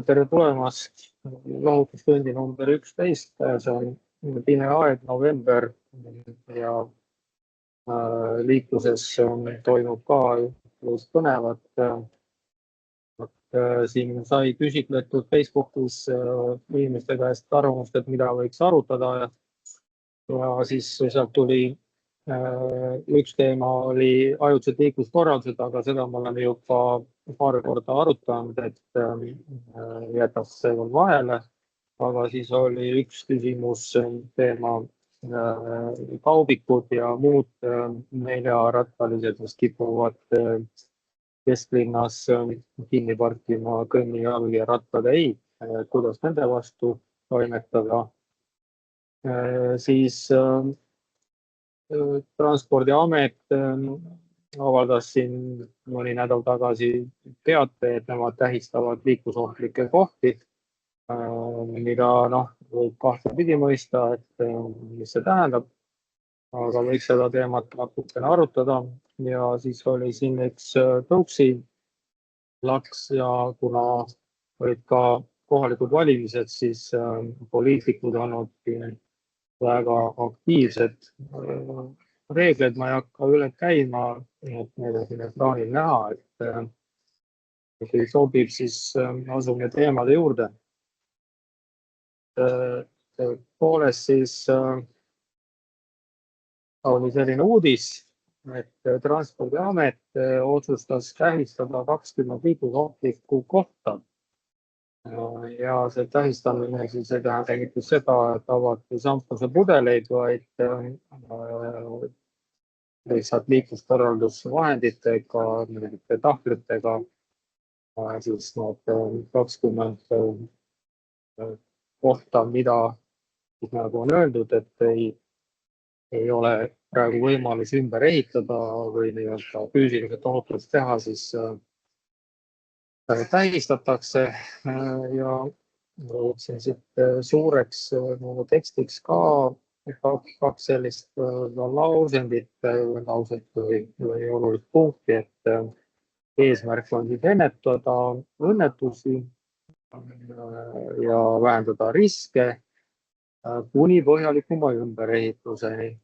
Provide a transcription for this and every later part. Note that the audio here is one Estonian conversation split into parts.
Tere tulemast lahutustundi number 11. See on pime aeg, november ja liikluses toimub ka just põnevat. Siin sai küsitletud Facebookis inimeste käest arvamust, et mida võiks arutada ja siis sealt tuli üks teema oli ajutised liikluskorraldused, aga seda me oleme juba paar korda arutanud, et jätaks seekord vahele. Aga siis oli üks küsimus teema kaubikud ja muud neljarattalised, mis kipuvad kesklinnas kinni parkima kõnnijalg ja rattad ei, kuidas nende vastu toimetada. Siis Transpordiamet avaldas siin mõni nädal tagasi teate, et nemad tähistavad liiklusohtlikke kohti, mida võib kahtepidi mõista, et mis see tähendab, aga võiks seda teemat natukene arutada. Ja siis oli siin üks tõuksi laks ja kuna olid ka kohalikud valimised, siis poliitikud olnud väga aktiivsed. Reegleid ma ei hakka üle käima, et need on siin ekraanil näha, et kui sobib, siis asume teemade juurde. Poolest siis oli selline uudis, et Transpordiamet otsustas tähistada 20 liiklusohtlikku kohta. Ja see tähistamine siis ei tähenda seda, et avati šampuse pudeleid, vaid lihtsalt liikluskorraldusvahenditega, mingite tahvlitega, siis need 20 kohta, mida nagu on öeldud, et ei ole praegu võimalus ümber ehitada või nii-öelda füüsiliselt ohutust teha, siis tähistatakse ja võtsin siit suureks tekstiks ka kaks sellist lausendit või olulist punkti, et eesmärk on siis ennetada õnnetusi ja vähendada riske kuni põhjalikuma ümberehituseni.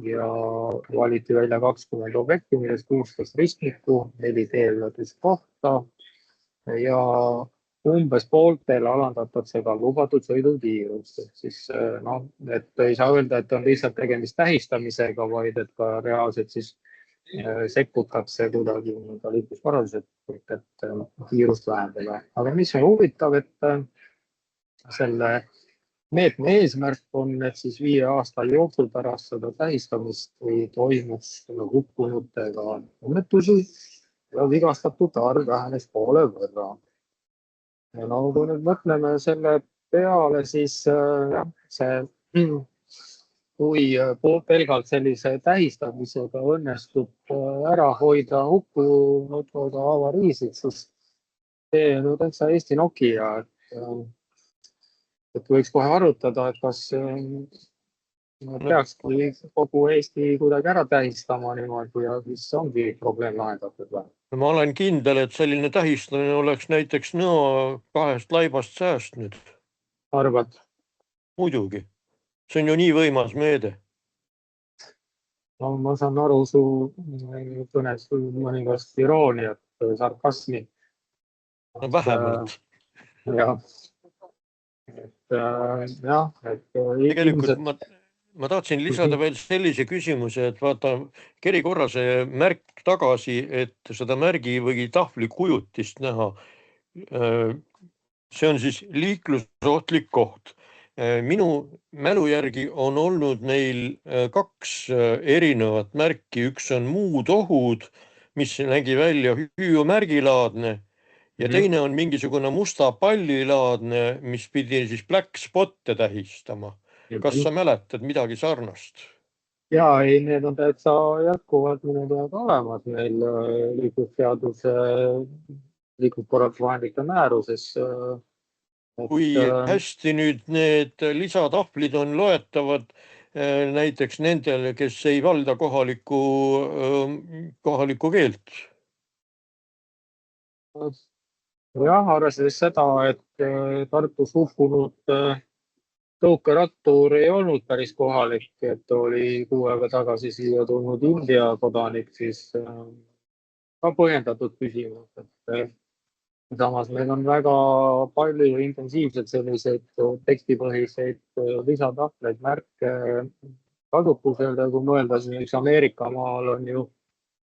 Ja valiti välja 20 objekti, millest 16 ristmikku, 4 teelõõtuskohta ja umbes pooltel alandatakse ka lubatud sõidukiirust. Siis et ei saa öelda, et on lihtsalt tegemist tähistamisega, vaid et ka reaalselt siis sekkutakse kuidagi liikluskorraldused, et kiirust vähendada. Aga mis on huvitav, et selle meetme eesmärk on, et siis 5 aasta jooksul pärast seda tähistamist ei toimuks hukkunutega õnnetusi ja vigastatute arv vähenes poole võrra. Ja kui nüüd mõtleme selle peale, siis kui pelgalt sellise tähistamisega õnnestub ära hoida hukkunud või avariisid, siis see on täitsa Eesti Nokia, et võiks kohe arutada, et kas peaks kogu Eesti kuidagi ära tähistama niimoodi ja siis ongi probleem lahendatud või? Ma olen kindel, et selline tähistamine oleks näiteks Nõo 2 laibast säästnud. Arvad? Muidugi. See on ju nii võimas meede. No, ma saan aru su kõnes mõningast irooniat, sarkasmi. No vähemalt. Tegelikult ma tahtsin lisada veel sellise küsimuse, et vaata Keri korra see märk tagasi, et seda märgi või tahvli kujutist näha. See on siis liiklusohtlik koht. Minu mälu järgi on olnud neil 2 erinevat märki. Üks on muud ohud, mis nägi välja hüüumärgilaadne ja teine on mingisugune musta pallilaadne, mis pidi siis black spot'e tähistama. Kas sa mäletad midagi sarnast? Jaa, ei, need on täitsa jätkuvalt minu teada olemas meil liiklusseaduse liikluskorraldusvahendite määruses. Kui hästi nüüd need lisatahvlid on loetavad näiteks nendele, kes ei valda kohalikku keelt? jah, arvestades seda, et Tartus hukkunud tõukerattur ei olnud päris kohalik, et oli 6 aega tagasi siia tulnud India kodanik, siis ka põhjendatud küsimus. Samas meil on väga palju intensiivselt selliseid tekstipõhiseid lisatahvleid, märke kasutusel ja kui mõelda, siis Ameerikamaal on ju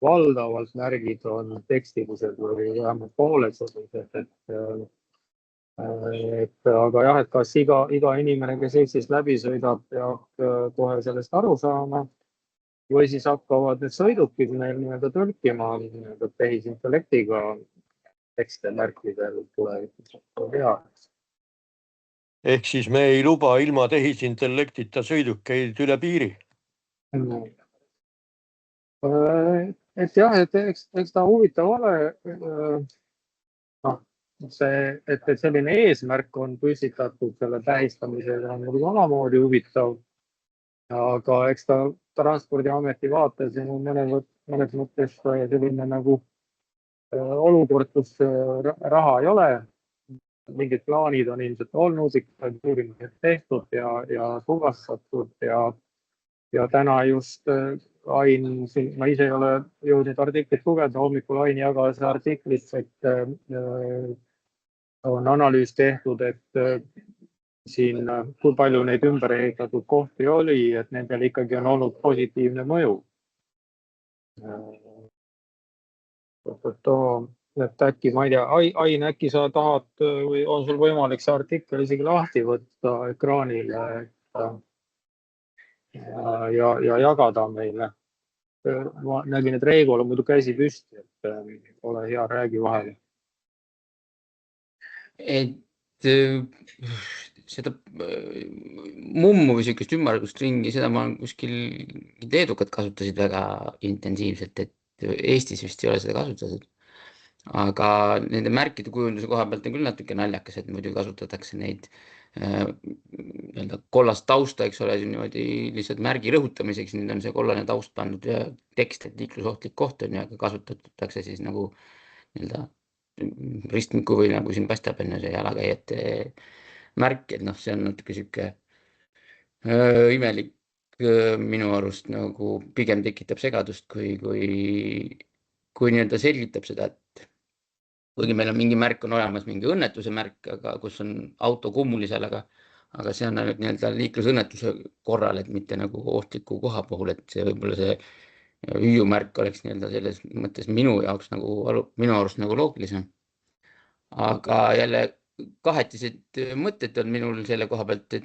valdavalt märgid on tekstilised või vähemalt pooled sellised, aga jah, et kas iga inimene, kes Eestist läbi sõidab, peab kohe sellest aru saama või siis hakkavad need sõidukid meil nii-öelda tõlkima tehisintellektiga tekste märkidel tulevikus. Ehk siis me ei luba ilma tehisintellektita sõidukeid üle piiri. Et jah, et eks ta huvitav ole. Et selline eesmärk on püstitatud selle tähistamisega on omamoodi huvitav. Aga eks ta Transpordiameti vaates on mõnes mõttes selline nagu olukord, kus raha ei ole. Mingid plaanid on ilmselt olnud, uurimised tehtud ja tuvastatud ja täna just Ain, ma ise ei ole jõudnud artiklit lugeda, hommikul Ain jagas artiklit, et on analüüs tehtud, et siin kui palju neid ümber ehitatud kohti oli, et nendel ikkagi on olnud positiivne mõju. Et äkki, ma ei tea, Ain, äkki sa tahad või on sul võimalik see artikkel isegi lahti võtta ekraanile ja jagada meile. Ma nägin, et Reigol on muidu käsi püsti, et ole hea, räägi vahele. Et seda mummu või sellist ümmargust ringi, seda ma kuskil leedukad kasutasid väga intensiivselt, et Eestis vist ei ole seda kasutatud. Aga nende märkide kujunduse koha pealt on küll natuke naljakas, et muidu kasutatakse neid kollast tausta, eks ole, niimoodi lihtsalt märgi rõhutamiseks, nüüd on see kollane taust pandud ja tekst, et liiklusohtlik koht on ja kasutatakse siis nagu ristmiku või nagu siin paistab enne see jalakäijate märk, et see on natuke sihuke imelik minu arust nagu pigem tekitab segadust, kui nii-öelda selgitab seda, et kuigi meil on mingi märk on olemas, mingi õnnetuse märk, aga kus on auto kummulisel, aga see on ainult nii-öelda liiklusõnnetuse korral, et mitte nagu ohtliku koha puhul, et see võib-olla see hüüumärk oleks nii-öelda selles mõttes minu jaoks minu arust nagu loogilisem. Aga jälle kahetised mõtted on minul selle koha pealt,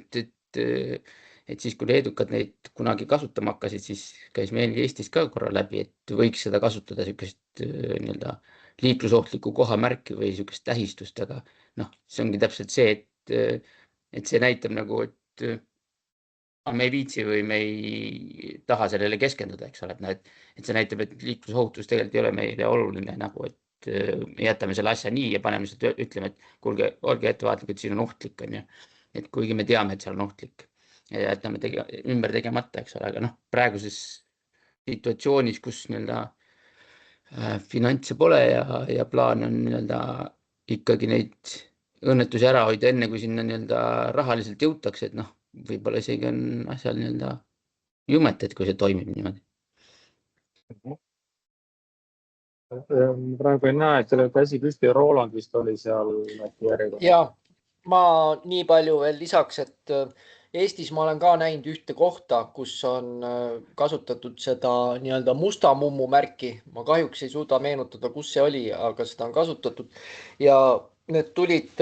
et siis kui leedukad neid kunagi kasutama hakkasid, siis käis meil Eestis ka korra läbi, et võiks seda kasutada sellist nii-öelda liiklusohtliku koha märki või sellist tähistust, aga see ongi täpselt see, et see näitab nagu, et me ei viitsi või me ei taha sellele keskenduda, eks ole, et see näitab, et liiklusohutus tegelikult ei ole meile oluline nagu, et jätame selle asja nii ja paneme lihtsalt ütleme, et kuulge, olge ettevaatlikud, siin on ohtlik, on ju. Et kuigi me teame, et seal on ohtlik ja jätame ümber tegemata, eks ole, aga praeguses situatsioonis, kus nii-öelda finantse pole ja plaan on nii-öelda ikkagi neid õnnetusi ära hoida enne, kui sinna nii-öelda rahaliselt jõutakse, et võib-olla isegi on asjal nii-öelda jumet, et kui see toimib niimoodi. Praegu ei näe, et selle käsi püsti Roland vist oli seal järjekorras. Ja ma nii palju veel lisaks, et Eestis ma olen ka näinud ühte kohta, kus on kasutatud seda nii-öelda musta mummu märki. Ma kahjuks ei suuda meenutada, kus see oli, aga seda on kasutatud. Ja need tulid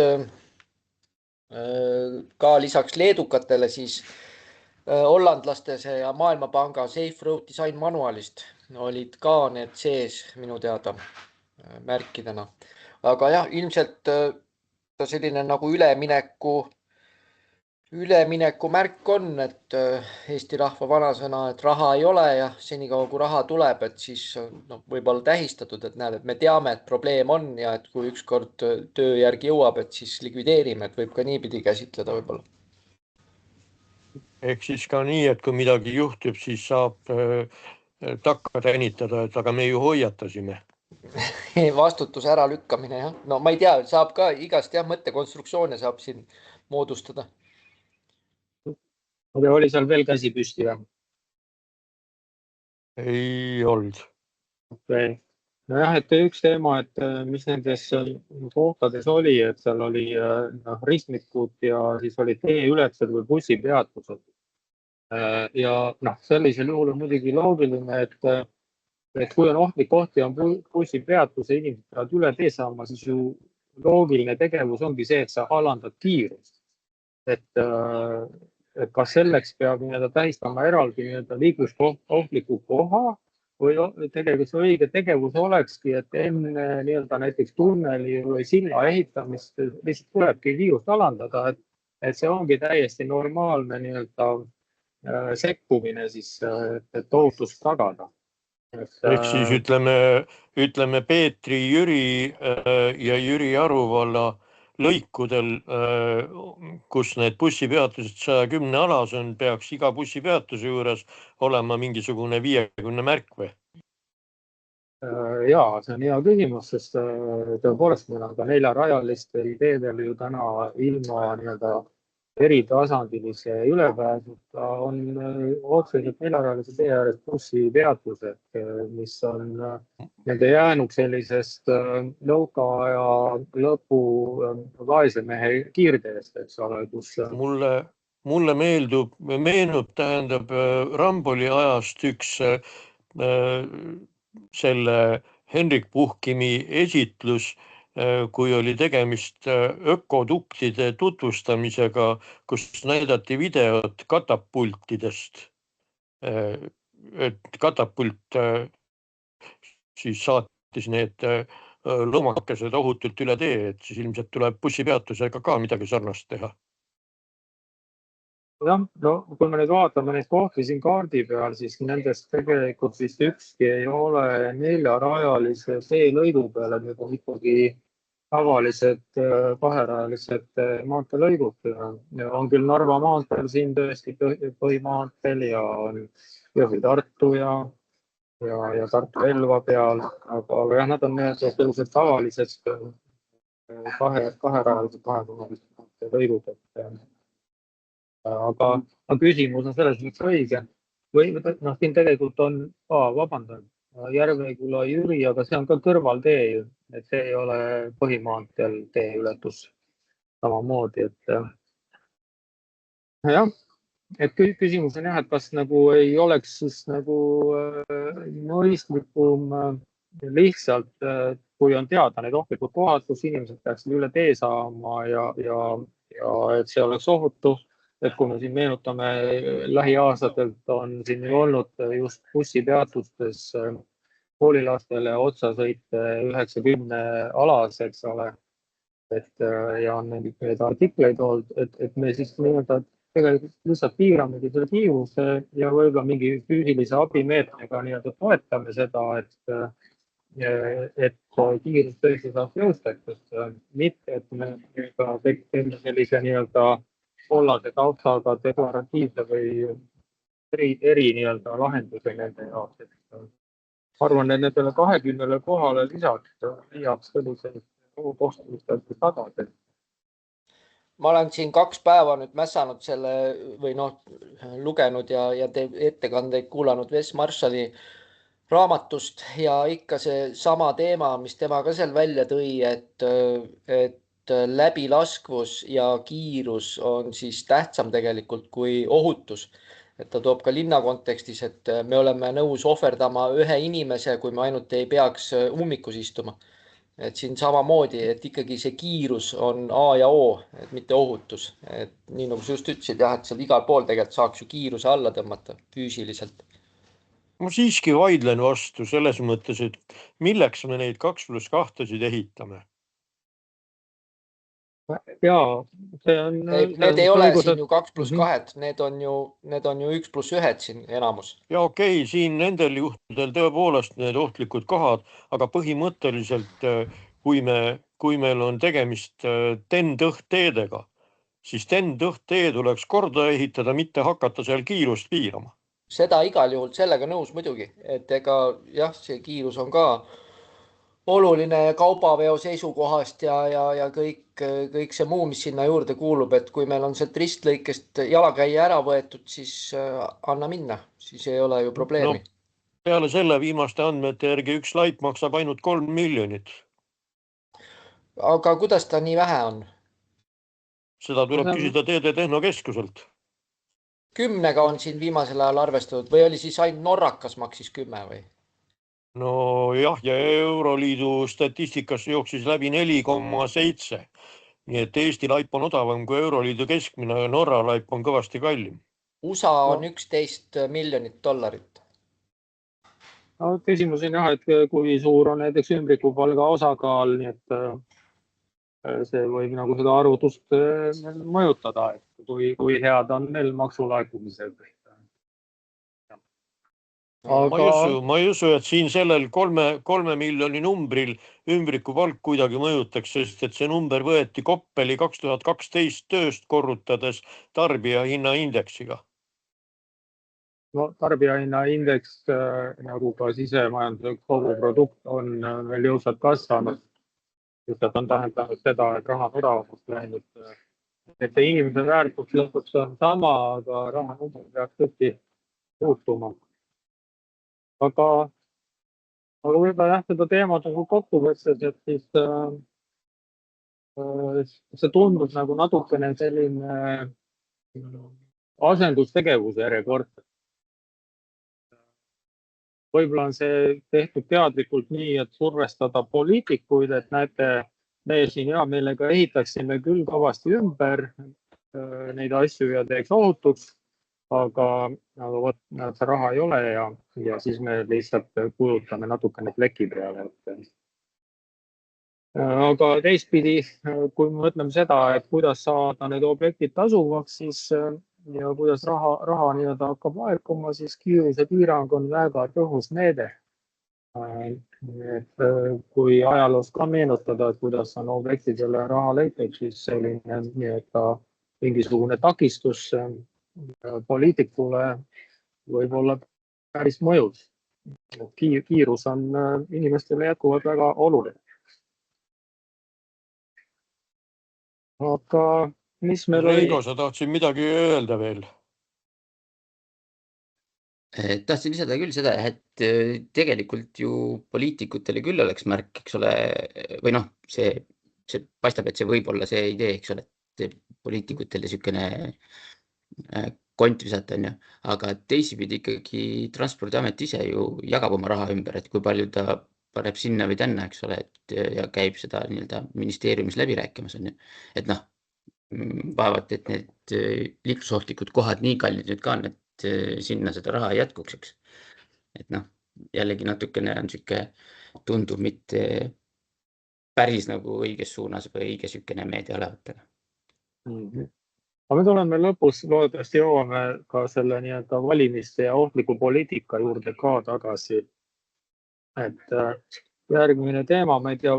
ka lisaks leedukatele siis hollandlaste ja Maailmapanga Safe Road Design manualist olid ka need sees minu teada märkidena. Aga jah, ilmselt ta selline nagu ülemineku märk on, et Eesti rahva vanasõna, et raha ei ole ja senikaua kui raha tuleb, et siis võib-olla tähistatud, et näed, et me teame, et probleem on ja et kui ükskord töö järgi jõuab, et siis likvideerime, et võib ka niipidi käsitleda võib-olla. Ehk siis ka nii, et kui midagi juhtub, siis saab takka tänitada, et aga me ju hoiatasime. vastutuse ära lükkamine, jah. No ma ei tea, saab ka igast mõttekonstruktsioone saab siin moodustada. aga oli seal veel käsi püsti või? Ei olnud. Okay. Nojah, et üks teema, et mis nendes kohtades oli, et seal oli ristmikud ja siis oli teeületused või bussipeatused. Ja sellisel juhul on muidugi loogiline, et kui on ohtlik koht ja on bussipeatus ja inimesed peavad üle tee saama, siis ju loogiline tegevus ongi see, et sa alandad kiirust. Et kas selleks peab tähistama eraldi liiklusohtliku koha või tegelikult see õige tegevus olekski, et enne näiteks tunneli või silla ehitamist lihtsalt tulebki kiirust alandada, et see ongi täiesti normaalne sekkumine siis, et ohutust tagada. Ehk siis ütleme Peetri, Jüri ja Jüri Aruvalla lõikudel, kus need bussipeatused 110 alas on, peaks iga bussipeatuse juures olema mingisugune 50 märk või? Jaa, see on hea küsimus, sest tõepoolest meil on ka 4-rajalistel teedel ju täna ilma eritasandilise ülepääsuta on otseselt 4-rajalise tee ääres bussipeatused, mis on nende jäänud sellisest nõukaaja lõpu vaesemehe kiirteest, eks ole, kus Mulle meenub Ramboli ajast üks selle Henrik Puhkimi esitlus, kui oli tegemist ökoduktide tutvustamisega, kus näidati videot katapultidest. Et katapult siis saatis need loomakesed ohutult üle tee, et siis ilmselt tuleb bussipeatusega ka midagi sarnast teha. Jah, no kui me nüüd vaatame neid kohti siin kaardi peal, siis nendest tegelikult vist ükski ei ole 4-rajalise teelõigu peal, et need on ikkagi tavalised 2-rajalised maanteelõigud. On küll Narva maanteel siin tõesti põhimaanteel ja on Jõhvi-Tartu ja Tartu-Elva peal, aga jah, nad on sellised tavalised 2-rajalised 2-rajalised lõigud. Aga küsimus on selles mõttes õige. Või siin tegelikult on, vabandan, Järve-Kula Jüri, aga see on ka kõrvaltee, et see ei ole põhimaanteel tee ületus samamoodi. Jah, et küsimus on jah, et kas ei oleks siis mõistlikum lihtsalt, kui on teada need ohtlikud kohad, kus inimesed peaksid üle tee saama ja et see oleks ohutu. Et kui me siin meenutame lähiaastatelt on siin olnud just bussipeatustes koolilastele otsasõite 90 alas, eks ole. Ja on neid artikleid olnud, et me siis tegelikult lihtsalt piiramegi selle kiiruse ja võib-olla mingi füüsilise abimeetmega toetame seda, et kiirus tõesti saab jõustada, mitte et me teeme sellise kollase taustaga deklaratiivse või eri lahenduse nende jaoks. Arvan, et nendele 20 kohale lisaks viiaks selliseid kohtumistelt tagasi. Ma olen siin 2 päeva nüüd mässanud selle või lugenud ja ettekandeid kuulanud Wes Marshalli raamatust ja ikka see sama teema, mis tema ka seal välja tõi, et läbilaskvus ja kiirus on siis tähtsam tegelikult kui ohutus. Et ta toob ka linna kontekstis, et me oleme nõus ohverdama ühe inimese, kui me ainult ei peaks ummikus istuma. Et siin samamoodi, et ikkagi see kiirus on A ja O, et mitte ohutus. Et nii nagu sa just ütlesid, jah, et seal igal pool tegelikult saaks ju kiiruse alla tõmmata füüsiliselt. Ma siiski vaidlen vastu selles mõttes, et milleks me neid 2+2 ehitame? Jaa, see on... Need ei ole siin ju 2+2, need on ju 1+1 siin enamus. Ja okei, siin nendel juhtudel tõepoolest need ohtlikud kohad, aga põhimõtteliselt, kui meil on tegemist TEN-tõht-teedega, siis TEN-tõht-tee tuleks korda ehitada, mitte hakata seal kiirust piirama. Seda igal juhul sellega nõus muidugi, et ega jah, see kiirus on ka oluline kaubaveo seisukohast ja kõik see muu, mis sinna juurde kuulub, et kui meil on sealt ristlõikest jalakäija ära võetud, siis anna minna, siis ei ole ju probleemi. No, peale selle viimaste andmete järgi üks laip maksab ainult 3 miljonit. Aga kuidas ta nii vähe on? Seda tuleb küsida Teede Tehnokeskuselt. 10 on siin viimasel ajal arvestatud või oli siis ainult Norrakas maksis 10 või? No jah, ja Euroliidu statistikas jooksis läbi 4,7. Nii et Eesti laip on odavam kui Euroliidu keskmine ja Norra laip on kõvasti kallim. USA on 11 miljonit dollarit. No, küsimus on jah, et kui suur on näiteks ümbrikupalga osakaal, nii et see võib nagu seda arvutust mõjutada, et kui head on neil maksulaekumised. Ma ei usu, et siin sellel 3 miljoni numbril ümbrikupalk kuidagi mõjutaks, sest et see number võeti Koppeli 2012 tööst korrutades tarbijahinnaindeksiga. No, tarbijahinnaindeks nagu ka sisemajanduse koguprodukt on veel jõudsalt kasvanud. Lihtsalt on tähendanud seda, et raha on odavamaks läinud. Et inimese väärtus lõpuks on sama, aga raha number peaks tõesti muutuma. Aga võib-olla jah, seda teemat nagu kokku võttes, et siis see tundub nagu natukene selline asendustegevus järjekordselt. Võib-olla on see tehtud teadlikult nii, et survestada poliitikuid, et näete, me siin hea meelega ehitaksime küll kõvasti ümber neid asju ja teeks ohutuks, aga võt, see raha ei ole ja siis me lihtsalt kujutame natukene pleki peale. Aga teistpidi, kui me mõtleme seda, et kuidas saada need objektid tasuvaks, siis ja kuidas raha nii-öelda hakkab laekuma, siis kiiruse piirang on väga tõhus meede. Et kui ajaloos ka meenutada, et kuidas on objektidele raha leitud, siis selline nii-öelda mingisugune takistus poliitikule võib olla päris mõjus. Kiirus on inimestele jätkuvalt väga oluline. Aga mis meil Reigo, sa tahtsid midagi öelda veel? Tahtsin lisada küll seda, et tegelikult ju poliitikutele küll oleks märk, eks ole, või noh, see paistab, et see võib olla see idee, eks ole, et poliitikutele niisugune kont visata, on ju, aga teisipidi ikkagi Transpordiamet ise ju jagab oma raha ümber, et kui palju ta paneb sinna või tänna, eks ole, ja käib seda nii-öelda ministeeriumis läbi rääkimas, on ju, et noh, vaevalt, et need liiklusohtlikud kohad nii kallid nüüd ka on, et sinna seda raha ei jätkuks, eks. Et noh, jällegi natukene on siuke, tundub mitte päris nagu õiges suunas või õige siukene meedia olevatega. Aga me tuleme lõpus, loodetavasti jõuame ka selle nii-öelda valimiste ja ohtliku poliitika juurde ka tagasi. Et järgmine teema, ma ei tea,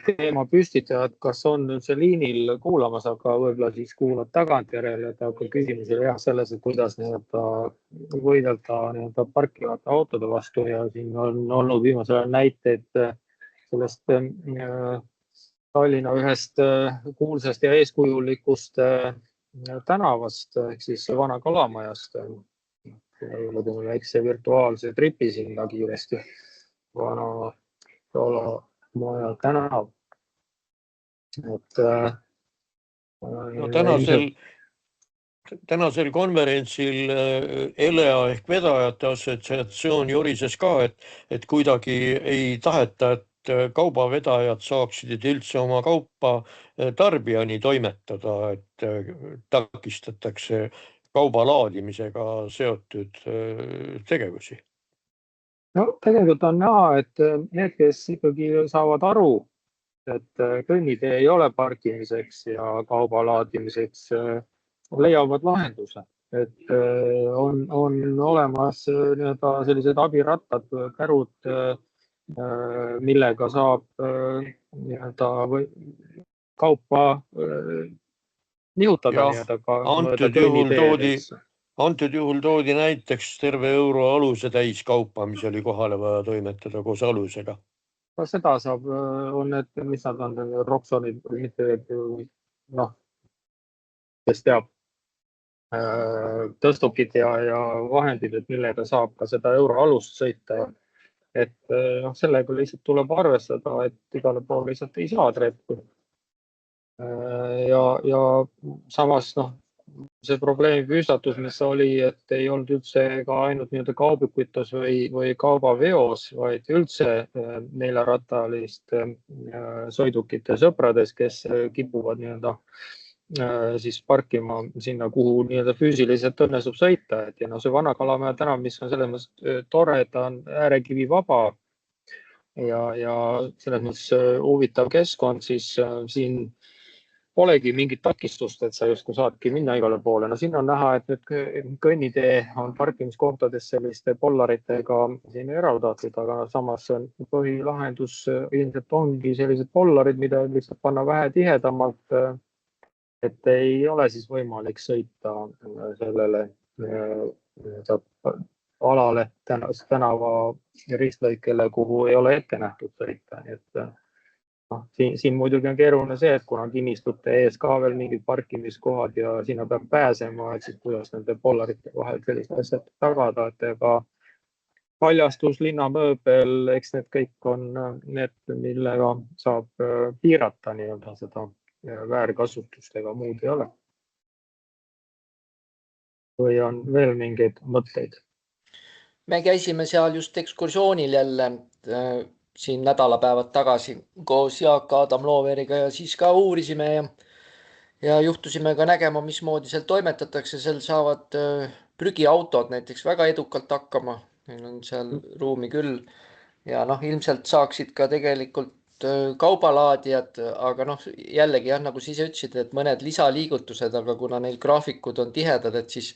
teema püstitajad, kas on see liinil kuulamas, aga võib-olla siis kuulad tagantjärele, et aga küsimus oli jah selles, et kuidas võidelda parkivate autode vastu ja siin on olnud viimasel näiteid sellest Tallinna ühest kuulsast ja eeskujulikust tänavast ehk siis Vana Kalamajast. Väikse virtuaalse tripi sinna kiiresti Vana Kalamaja tänav. Et no tänasel konverentsil ELEA ehk vedajate assotsiatsioon jorises ka, et kuidagi ei taheta, et kaubavedajad saaksid üldse oma kaupa tarbijani toimetada, et takistatakse kauba laadimisega seotud tegevusi. No tegelikult on näha, et need, kes ikkagi saavad aru, et kõnnitee ei ole parkimiseks ja kauba laadimiseks, leiavad lahenduse. Et on olemas sellised abirattad, kärud, millega saab kaupa nihutada. Antud juhul Antud juhul toodi näiteks terve euro aluse täiskaupa, mis oli kohale vaja toimetada koos alusega. Ka seda saab, on need, mis nad on, Roxonid, mitte, noh, kes teab, tõstukid ja vahendid, et millega saab ka seda euro alust sõita. Et sellega lihtsalt tuleb arvestada, et igale poole lihtsalt ei saa treppi. Ja samas, see probleemi püstatus, mis oli, et ei olnud üldse ka ainult nii-öelda kaubikuitus või kaubaveos, vaid üldse neljarattaliste sõidukite sõprades, kes kipuvad nii-öelda siis parkima sinna, kuhu nii-öelda füüsiliselt õnnestub sõita. Ja see Vana-Kalamaja tänav, mis on selles mõttes tore, et ta on äärekivi vaba ja selles mõttes huvitav keskkond, siis siin polegi mingit takistust, et sa justkui saadki minna igale poole. Siin on näha, et nüüd kõnnitee on parkimiskohtades selliste pollaritega siin eraldatud, aga samas põhilahendus ilmselt ongi sellised pollarid, mida lihtsalt panna vähe tihedamalt, et ei ole siis võimalik sõita sellele alale tänava ristlõikele, kuhu ei ole ette nähtud sõita. Siin muidugi on keeruline see, et kuna kinnistute ees ka veel mingid parkimiskohad ja sinna peab pääsema, et siis kuidas nende pollarite vahel sellist asjad tagada, et ega paljastus, linnamööbel, eks need kõik on need, millega saab piirata nii-öelda seda väärkasutust, ega muud ei ole. Või on veel mingeid mõtteid? Me käisime seal just ekskursioonil jälle siin nädalapäevad tagasi koos Jaak Adam Looveriga ja siis ka uurisime ja juhtusime ka nägema, mismoodi seal toimetatakse. Seal saavad prügiautod näiteks väga edukalt hakkama. Neil on seal ruumi küll ja ilmselt saaksid ka tegelikult kaubalaadijad, aga jällegi nagu sa ise ütlesid, et mõned lisaliigutused, aga kuna neil graafikud on tihedad, et siis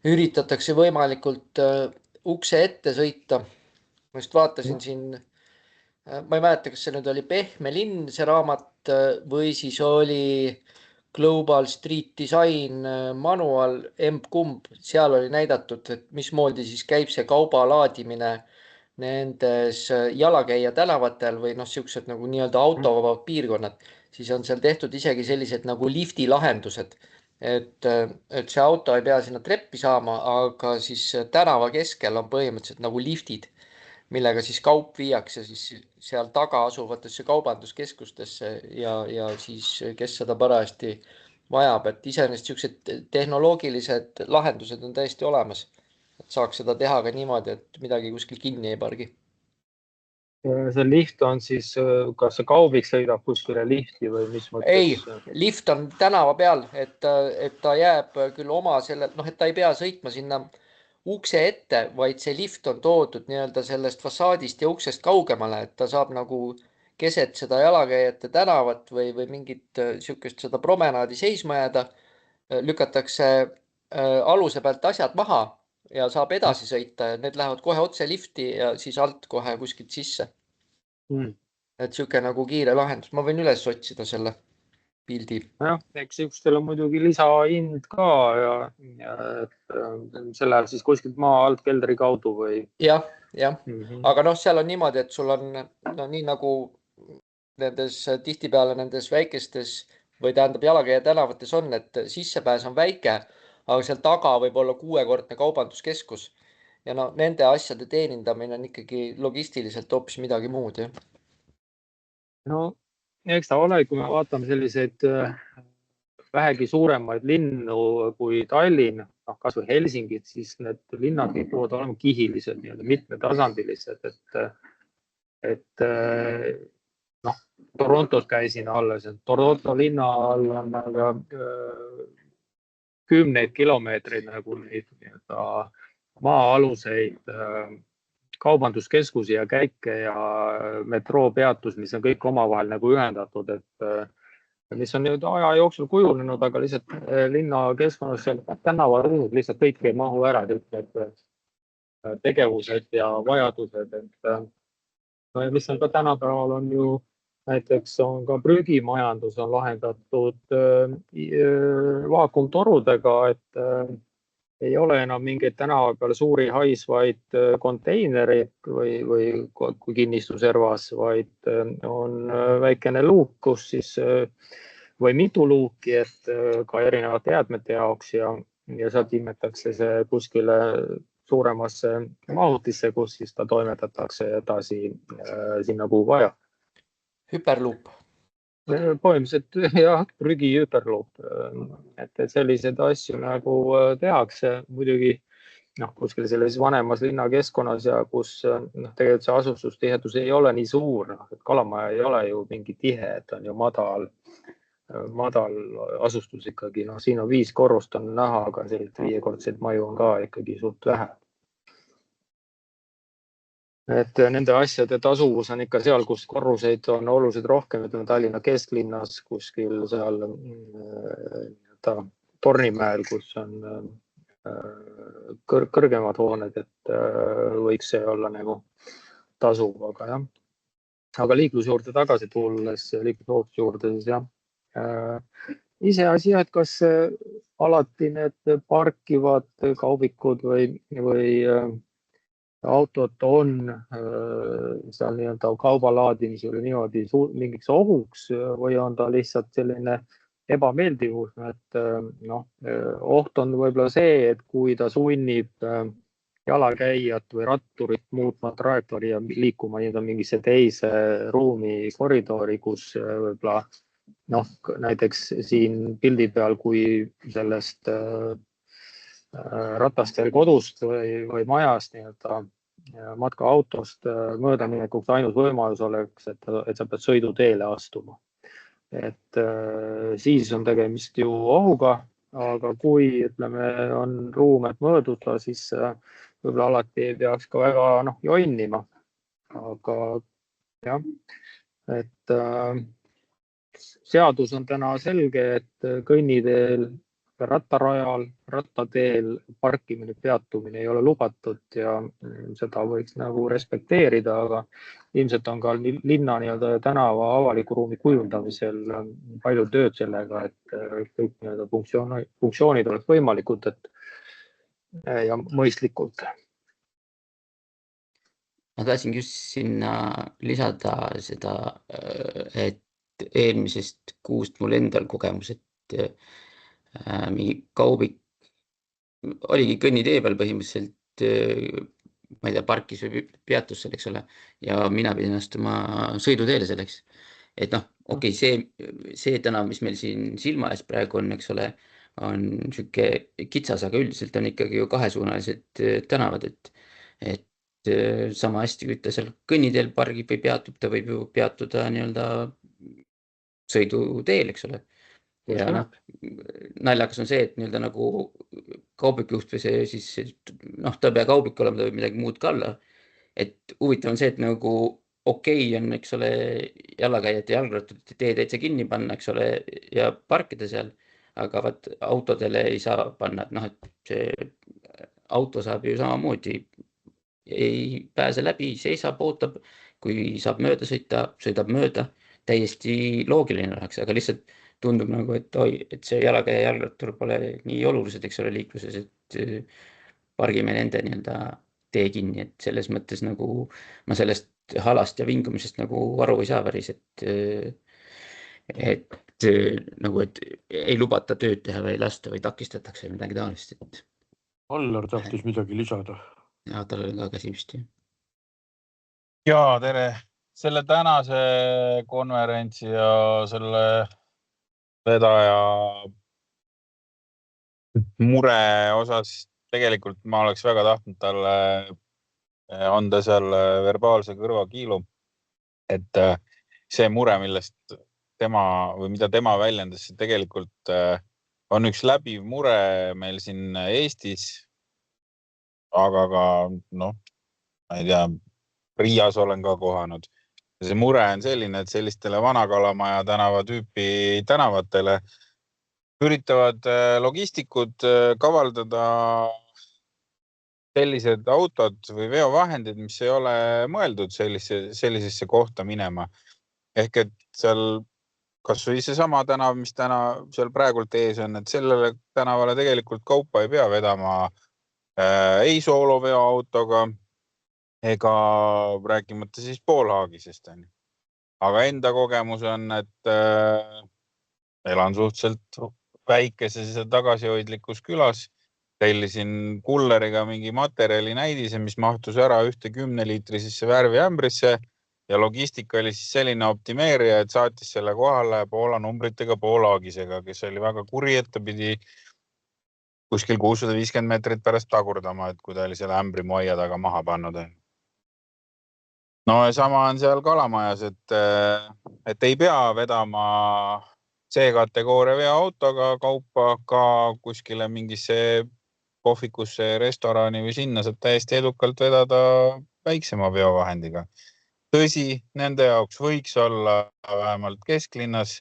üritatakse võimalikult ukse ette sõita. Ma just vaatasin siin, ma ei mäleta, kas see nüüd oli Pehme linn, see raamat, või siis oli Global Street Design manual, emb-kumb, seal oli näidatud, et mismoodi siis käib see kauba laadimine nendes jalakäija tänavatel või siuksed nagu nii-öelda autovabad piirkonnad, siis on seal tehtud isegi sellised nagu lifti lahendused, et see auto ei pea sinna treppi saama, aga siis tänava keskel on põhimõtteliselt nagu liftid, millega siis kaup viiakse siis seal taga asuvatesse kaubanduskeskustesse ja siis kes seda parajasti vajab, et iseenesest niisugused tehnoloogilised lahendused on täiesti olemas, et saaks seda teha ka niimoodi, et midagi kuskil kinni ei pargi. See lift on siis, kas see kaubik sõidab kuskile lifti või mis mõttes? Ei, lift on tänava peal, et ta jääb küll oma selle, et ta ei pea sõitma sinna ukse ette, vaid see lift on toodud nii-öelda sellest fassaadist ja uksest kaugemale, et ta saab nagu keset seda jalakäijate tänavat või mingit niisugust seda promenaadi seisma jääda, lükatakse aluse pealt asjad maha ja saab edasi sõita ja need lähevad kohe otse lifti ja siis alt kohe kuskilt sisse. Et niisugune nagu kiire lahendus. Ma võin üles otsida selle pildi. Jah, eks niisugustel on muidugi lisahind ka ja see läheb siis kuskilt maa alt keldri kaudu või? Jah. Aga seal on niimoodi, et sul on nii nagu nendes tihtipeale nendes väikestes või tähendab jalakäija tänavates on, et sissepääs on väike, aga seal taga võib olla 6-kordne kaubanduskeskus ja nende asjade teenindamine on ikkagi logistiliselt hoopis midagi muud. Eks ta ole, kui me vaatame selliseid vähegi suuremaid linnu kui Tallinn, kas või Helsingit, siis need linnad kipuvad olema kihilised, mitmetasandilised, et Torontos käisin alles, et Toronto linna all on kümneid kilomeetreid nagu neid maa-aluseid kaubanduskeskusi ja käike ja metroopeatus, mis on kõik omavahel nagu ühendatud, et mis on nüüd aja jooksul kujunenud, aga lihtsalt linna keskkonnas tänavaruumid lihtsalt kõik ei mahu ära, need tegevused ja vajadused, mis on ka tänapäeval on ju näiteks on ka prügimajandus on lahendatud vaakumtorudega, et ei ole enam mingeid tänava peal suuri haisvaid konteinereid või kui kinnistuservas, vaid on väikene luuk, kus siis või mitu luuki, et ka erinevate jäätmete jaoks ja sealt imetakse see kuskile suuremasse mahutisse, kus siis ta toimetatakse edasi sinna kuhu vaja. Hüperluup. Põhimõtteliselt jah, prügi hüperluup, et selliseid asju nagu tehakse muidugi kuskil selles vanemas linnakeskkonnas ja kus tegelikult see asustustihedus ei ole nii suur, et Kalamaja ei ole ju mingi tihe, et on ju madal asustus ikkagi, siin on 5 korrust on näha, aga selliseid 5-kordseid maju on ka ikkagi suht vähe. Et nende asjade tasuvus on ikka seal, kus korruseid on oluliselt rohkem, ütleme Tallinna kesklinnas kuskil seal Tornimäel, kus on kõrgemad hooned, et võiks see olla nagu tasuv, aga jah. Aga liikluse juurde tagasi tulles, liiklusohutuse juurde siis jah. Iseasi, et kas alati need parkivad kaubikud või autod on seal nii-öelda kaubalaadimisel niimoodi mingiks ohuks või on ta lihtsalt selline ebameeldivus, et oht on võib-olla see, et kui ta sunnib jalakäijat või ratturit muutma trajektoori ja liikuma mingisse teise ruumi koridori, kus võib-olla näiteks siin pildi peal, kui sellest ratastel kodust või majast matkaautost möödaminekuks ainus võimalus oleks, et sa pead sõiduteele astuma. Et siis on tegemist ju ohuga, aga kui ütleme, on ruum, et mööduda, siis võib-olla alati ei peaks ka väga jonnima. Aga jah, et seadus on täna selge, et kõnniteel, rattarajal, rattateel parkimine, peatumine ei ole lubatud ja seda võiks nagu respekteerida, aga ilmselt on ka linna tänava avaliku ruumi kujundamisel palju tööd sellega, et kõik funktsioonid oleks võimalikud ja mõistlikult. Ma tahtsin just sinna lisada seda, et eelmisest kuust mul endal kogemus, et mingi kaubik oligi kõnnitee peal põhimõtteliselt, ma ei tea, parkis või peatus seal, eks ole, ja mina pidin astuma sõiduteele selleks. Et okei, see tänav, mis meil siin silma ees praegu on, eks ole, on sihuke kitsas, aga üldiselt on ikkagi ju kahesuunalised tänavad, et sama hästi, kui ta seal kõnniteel pargib või peatub, ta võib ju peatuda nii-öelda sõiduteel, eks ole. Ja naljakas on see, et nii-öelda nagu kaubikjuht või see siis, ta pea kaubik olema, ta võib midagi muud ka olla. Et huvitav on see, et nagu okei on, eks ole, jalakäijate ja jalgratturite tee täitsa kinni panna, eks ole, ja parkida seal, aga vaat autodele ei saa panna, et see auto saab ju samamoodi, ei pääse läbi, seisab, ootab, kui saab mööda sõita, sõidab mööda, täiesti loogiline oleks, aga lihtsalt tundub nagu, et see jalakäija ja jalgrattur pole nii olulised, eks ole, liikluses, et pargime nende nii-öelda tee kinni, et selles mõttes nagu ma sellest halast ja vingumisest nagu aru ei saa päris, et ei lubata tööd teha või ei lasta või takistatakse midagi taolist. Allar tahtis midagi lisada. Ja, tal oli ka käsi püsti. Jaa, tere. Selle tänase konverentsi ja selle vedaja mure osas tegelikult ma oleks väga tahtnud talle anda seal verbaalse kõrvakiilu, et see mure, millest mida tema väljendas, tegelikult on üks läbiv mure meil siin Eestis, aga ka, ma ei tea, Riias olen ka kohanud. See mure on selline, et sellistele Vana-Kalamaja tänava tüüpi tänavatele üritavad logistikud kavaldada sellised autod või veovahendid, mis ei ole mõeldud sellisesse kohta minema. Ehk et seal kas või seesama tänav, mis täna seal praegult ees on, et sellele tänavale tegelikult kaupa ei pea vedama ei sooloveoautoga ega rääkimata siis poolhaagisest. Aga enda kogemus on, et elan suhteliselt väikeses ja tagasihoidlikus külas. Tellisin kulleriga mingi materjali näidise, mis mahtus ära ühte 10-liitrisesse värviämbrisse ja logistika oli siis selline optimeerija, et saatis selle kohale Poola numbritega poolhaagisega, kes oli väga kuri, et ta pidi kuskil 650 meetrit pärast tagurdama, et kui ta oli selle ämbri moia taga maha pannud. No ja sama on seal Kalamajas, et ei pea vedama C-kategooria veoautoga kaupa ka kuskile mingisse kohvikusse, restorani või sinna saab täiesti edukalt vedada väiksema veovahendiga. Tõsi, nende jaoks võiks olla vähemalt kesklinnas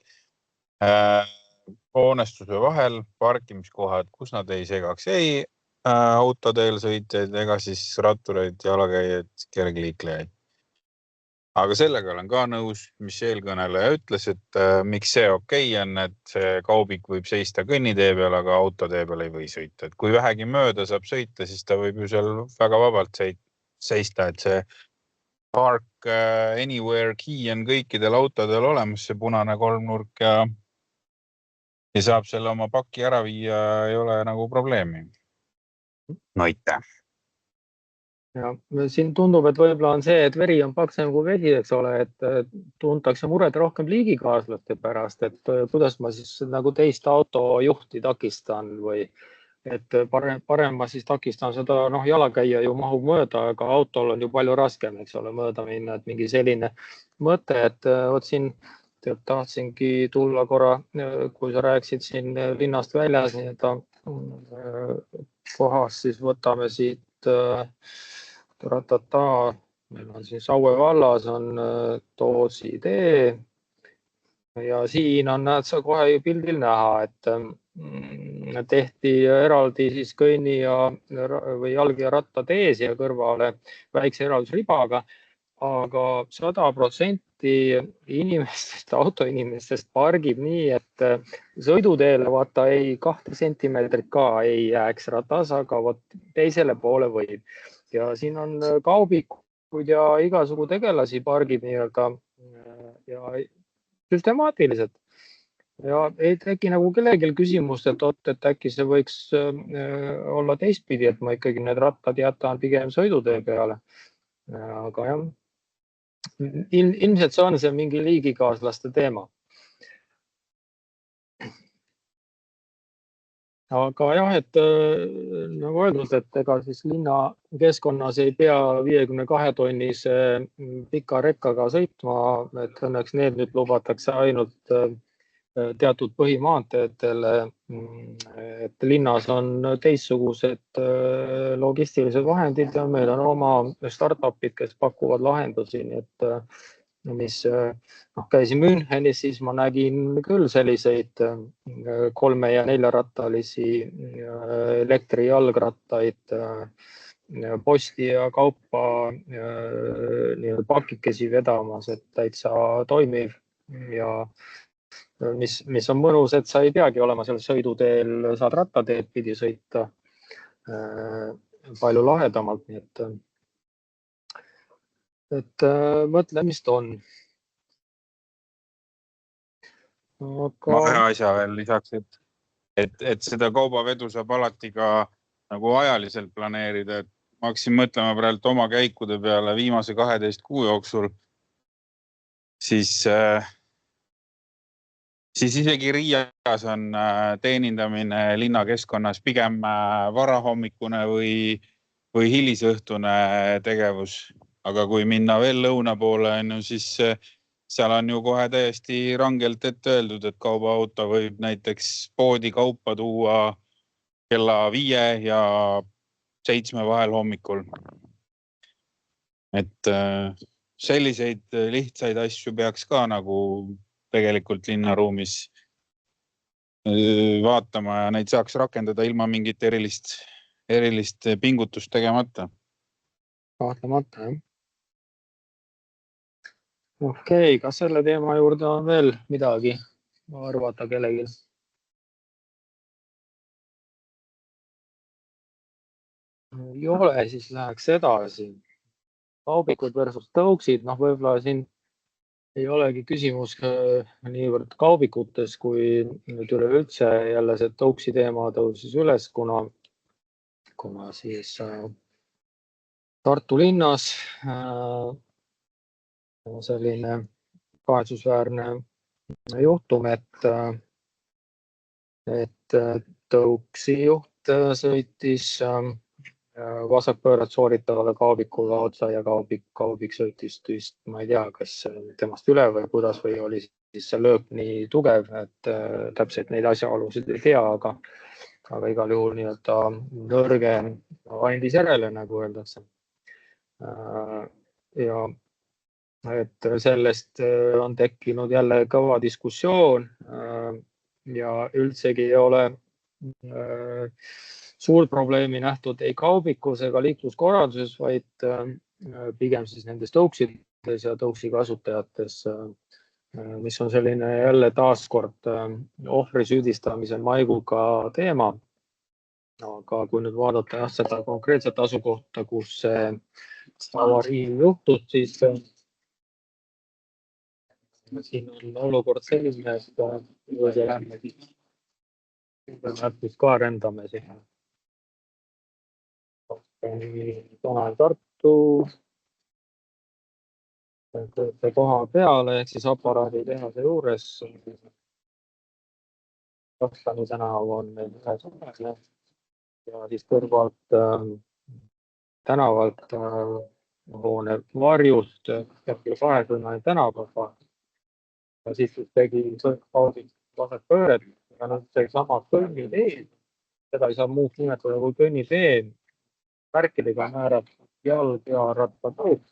hoonestuse vahel parkimiskohad, kus nad ei segaks ei autoteel sõitjaid ega siis rattureid, jalakäijaid, kergliiklejaid. Aga sellega olen ka nõus, mis eelkõneleja ütles, et miks see okei on, et see kaubik võib seista kõnnitee peal, aga autotee peal ei või sõita. Et kui vähegi mööda saab sõita, siis ta võib ju seal väga vabalt seista, et see Park Anywhere key on kõikidel autodel olemas, see punane kolmnurk ja saab selle oma paki ära viia, ei ole nagu probleemi. No aitäh. Ja siin tundub, et võib-olla on see, et veri on paksem kui vesi, eks ole, et tuntakse mured rohkem liigikaaslaste pärast, et kuidas ma siis nagu teist autojuhti takistan või et parem ma siis takistan seda, jalakäija ju mahub mööda, aga autol on ju palju raskem, eks ole, mööda minna, et mingi selline mõte, et siin tahtsingi tulla korra, kui sa rääkisid siin linnast väljas, nii et kohas siis võtame siit meil on siin Saue vallas on Tootsi tee ja siin on näed sa kohe pildil näha, et tehti eraldi siis kõnni või jalg- ja rattatee siia kõrvale väikse eraldusribaga, aga 100% autoinimestest pargib nii, et sõiduteele vaata ei 2 sentimeetrit ka ei jääks ratas, aga teisele poole võib. Ja siin on kaubikud ja igasugu tegelasi pargib nii-öelda ja süstemaatiliselt. Ja ei teki nagu kellelgi küsimust, et äkki see võiks olla teistpidi, et ma ikkagi need rattad jätan pigem sõidutee peale. Aga jah, ilmselt see on see mingi liigikaaslaste teema. Aga jah, et nagu öeldud, et ega siis linna keskkonnas ei pea 52 tonnise pika rekkaga sõitma, et õnneks need nüüd lubatakse ainult teatud põhimaanteedele, et linnas on teistsugused logistilised vahendid ja meil on oma startupid, kes pakuvad lahendusi, nii et mis käisin Münchenis, siis ma nägin küll selliseid 3- ja 4-rattalisi elektrijalgrattaid, posti ja kaupa pakikesi vedamas, et täitsa toimiv ja mis on mõnus, et sa ei peagi olema seal sõiduteel, saad rattateed pidi sõita palju lahedamalt, nii et mõtlemist on. Ma ühe asja veel lisaks, et seda kaubavedu saab alati ka nagu ajaliselt planeerida, et ma hakkasin mõtlema praegu oma käikude peale viimase 12 kuu jooksul, siis isegi Riias on teenindamine linnakeskkonnas pigem varahommikune või hilisõhtune tegevus. Aga kui minna veel lõuna poole, siis seal on ju kohe täiesti rangelt ette öeldud, et kaubaauto võib näiteks poodi kaupa tuua kella 5 ja 7 vahel hommikul. Et selliseid lihtsaid asju peaks ka nagu tegelikult linnaruumis vaatama ja neid saaks rakendada ilma mingit erilist pingutust tegemata. Kahtlemata, jah. Okei, kas selle teema juurde on veel midagi? arvata kellelgi. Ei ole, siis läheks edasi. Kaubikud versus tõuksid, võib-olla siin ei olegi küsimus niivõrd kaubikutes, kui nüüd üleüldse jälle see tõuksi teema tõusis üles, kuna siis Tartu linnas selline kahetsusväärne juhtum, et tõuksi juht sõitis vasakpööret sooritavale kaubikule otsa ja kaubik sõitis vist, ma ei tea, kas temast üle või kuidas, või oli siis see löök nii tugev, et täpselt neid asjaolusid ei tea, aga igal juhul nii-öelda nõrge andis järele, nagu öeldakse. Ja et sellest on tekkinud jälle kõva diskussioon ja üldsegi ei ole suurt probleemi nähtud ei kaubikus ega liikluskorralduses, vaid pigem siis nendes tõuksides ja tõuksi kasutajates, mis on selline jälle taaskord ohvri süüdistamise maiguga teema. Aga kui nüüd vaadata seda konkreetset asukohta, kus see avarii juhtus, siis siin on olukord selline, et lähme siis ka rändame siin. Tanel Tartu koha peale ehk siis aparaadi tehase juures. Kahtani tänav on meil ühes ja siis kõrvalt tänavalt hoone varjust jätkub 2 tänava. Ja siis tegi sõitpaudid vasakpööret ja nüüd see sama kõnnitee, seda ei saa muud nimetada kui kõnnitee, märkidega määrab jalg ja rattatõuk.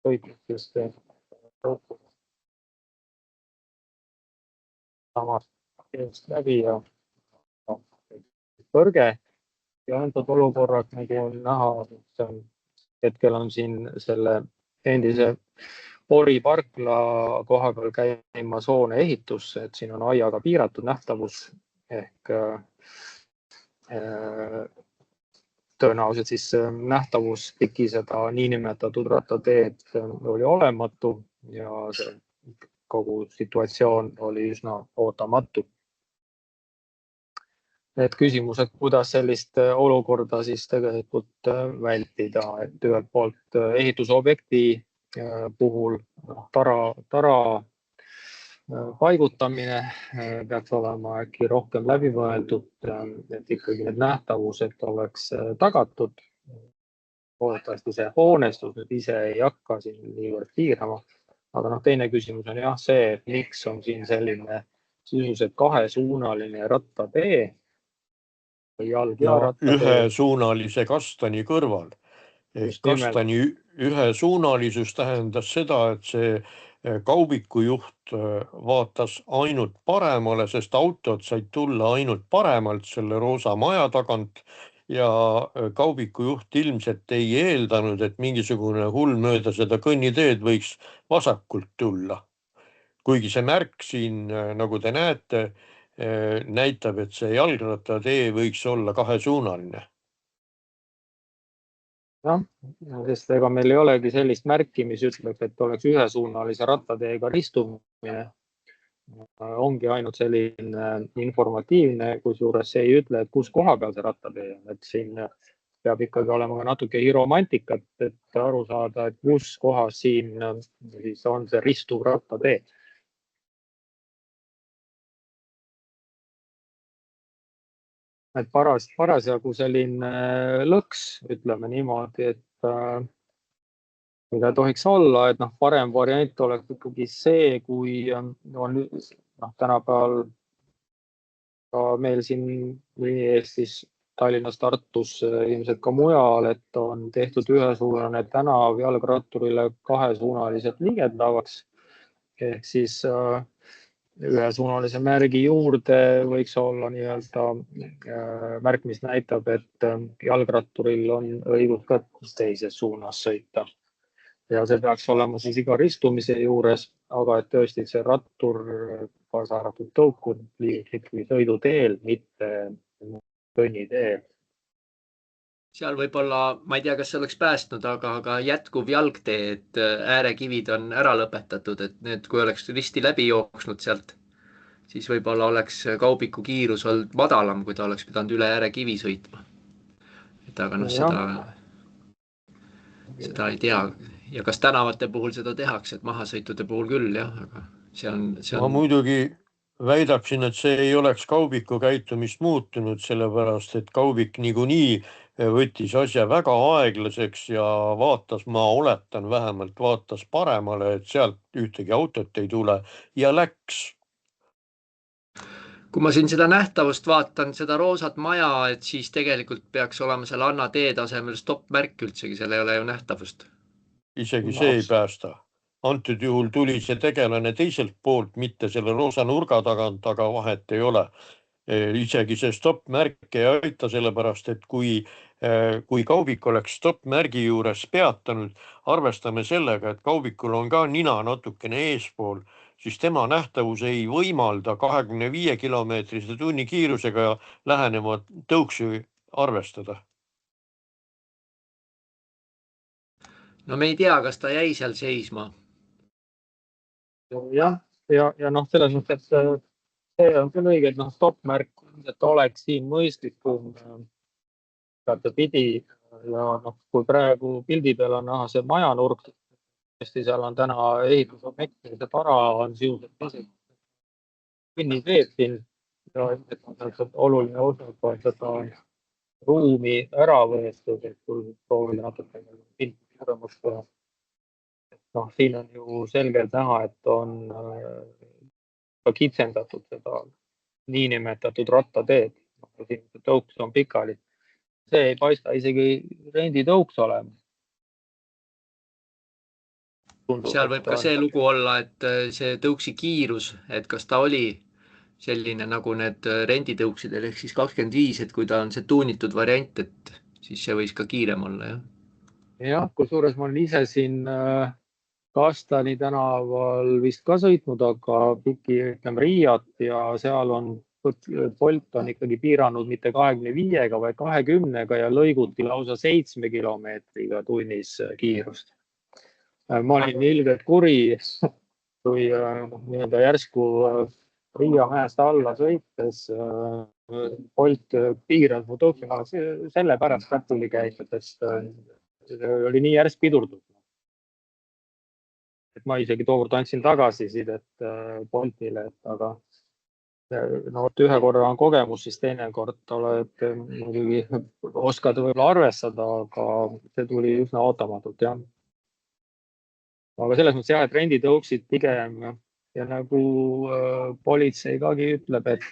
Sõitis samast teest läbi ja kõrge ja antud olukorras, nagu on näha, hetkel on siin selle endise Pori parkla koha peal käimas hoone ehitus, et siin on aiaga piiratud nähtavus ehk tõenäoliselt siis nähtavus piki seda niinimetatud rattateed oli olematu ja kogu situatsioon oli üsna ootamatu. Et küsimus, et kuidas sellist olukorda siis tegelikult vältida, et ühelt poolt ehitusobjekti puhul tara paigutamine peaks olema äkki rohkem läbi mõeldud, et ikkagi need nähtavused oleks tagatud. Loodetavasti see hoonestus nüüd ise ei hakka siin niivõrd piirama, aga teine küsimus on jah see, et miks on siin selline sisuliselt 2-suunaline rattatee või jalg ja rattatee. Ühesuunalise kastani kõrval. Kastani ühesuunalisus tähendas seda, et see kaubikujuht vaatas ainult paremale, sest autod said tulla ainult paremalt selle roosa maja tagant ja kaubikujuht ilmselt ei eeldanud, et mingisugune hull mööda seda kõnniteed võiks vasakult tulla. Kuigi see märk siin, nagu te näete, näitab, et see jalgrattatee võiks olla 2-suunaline. Jah, sest ega meil ei olegi sellist märki, mis ütleb, et oleks ühesuunalise rattateega ristumine. Ongi ainult selline informatiivne, kusjuures see ei ütle, et kus koha peal see rattatee on. Et siin peab ikkagi olema natuke romantikat, et aru saada, et kus kohas siin siis on see ristuv rattatee. Et parasjagu selline lõks, ütleme niimoodi, et mida tohiks olla, et parem variant oleks ikkagi see, kui on tänapäeval ka meil siin või Eestis, Tallinnas, Tartus, ilmselt ka mujal, et on tehtud ühesuunane tänav jalgratturile 2-suunaliselt liigendavaks. Ehk siis ühesuunalise märgi juurde võiks olla nii-öelda märk, mis näitab, et jalgratturil on õigus ka teises suunas sõita. Ja see peaks olema siis iga ristumise juures, aga et tõesti see rattur, kaasa arvatud tõukunud, liigub ikkagi sõiduteel, mitte kõnniteel. seal võib-olla, ma ei tea, kas see oleks päästnud, aga jätkuv jalgtee, et äärekivid on ära lõpetatud, et need, kui oleks risti läbi jooksnud sealt, siis võib-olla oleks kaubiku kiirus olnud madalam, kui ta oleks pidanud üle äärekivi sõitma. Et aga noh, seda ei tea. Ja kas tänavate puhul seda tehakse, et mahasõitude puhul küll, jah, aga see on... Ma muidugi väidaksin, et see ei oleks kaubiku käitumist muutunud, sellepärast, et kaubik niikuinii võttis asja väga aeglaseks ja vaatas, ma oletan vähemalt, vaatas paremale, et sealt ühtegi autot ei tule ja läks. Kui ma siin seda nähtavust vaatan, seda roosat maja, et siis tegelikult peaks olema seal Anna tee tasemel stopp-märk üldsegi, seal ei ole ju nähtavust. Isegi see ei päästa. Antud juhul tuli see tegelane teiselt poolt, mitte selle roosa nurga tagant, aga vahet ei ole. Isegi see stopp-märk ei aita, sellepärast, et kui kaubik oleks stopp-märgi juures peatanud, arvestame sellega, et kaubikul on ka nina natukene eespool, siis tema nähtavus ei võimalda 25 kilomeetrise tunni kiirusega lähenema tõuksi arvestada. No me ei tea, kas ta jäi seal seisma. Jah, ja noh, selles mõttes, et see on küll õige, et stopp-märk oleks siin mõistlikum pidi ja kui praegu pildi peal on näha see majanurk, tõesti seal on täna ehitusobjekti, see para on siuselt kõnniteed siin ja oluline osa on seda ruumi ära võetud, et kui proovida natuke pilti suuremaks teha. Siin on ju selgelt näha, et on ka kitsendatud seda niinimetatud rattateed. Tõuks on pikali. See ei paista isegi renditõuks olema. Seal võib ka see lugu olla, et see tõuksi kiirus, et kas ta oli selline nagu need renditõuksidel ehk siis 25, et kui ta on see tuunitud variant, et siis see võis ka kiirem olla. Jah, kui suures ma olen ise siin Kastani tänaval vist ka sõitnud, aga piki Riiat ja seal on Bolt on ikkagi piiranud mitte 25-ga, vaid 20-ga ja lõiguti lausa 7 kilomeetriga tunnis kiirust. Ma olin ilgelt kuri, kui järsku Riia mäest alla sõites Bolt piiras mu tõuksima. Selle pärast tuli käinud, et oli nii järsk pidurdus. Et ma isegi tookord andsin tagasisidet Boltile, aga ühe korra on kogemus, siis teine kord oled muidugi oskad võib-olla arvestada, aga see tuli üsna ootamatult, jah. Aga selles mõttes jah, et renditõuksid pigem ja nagu politsei kagi ütleb, et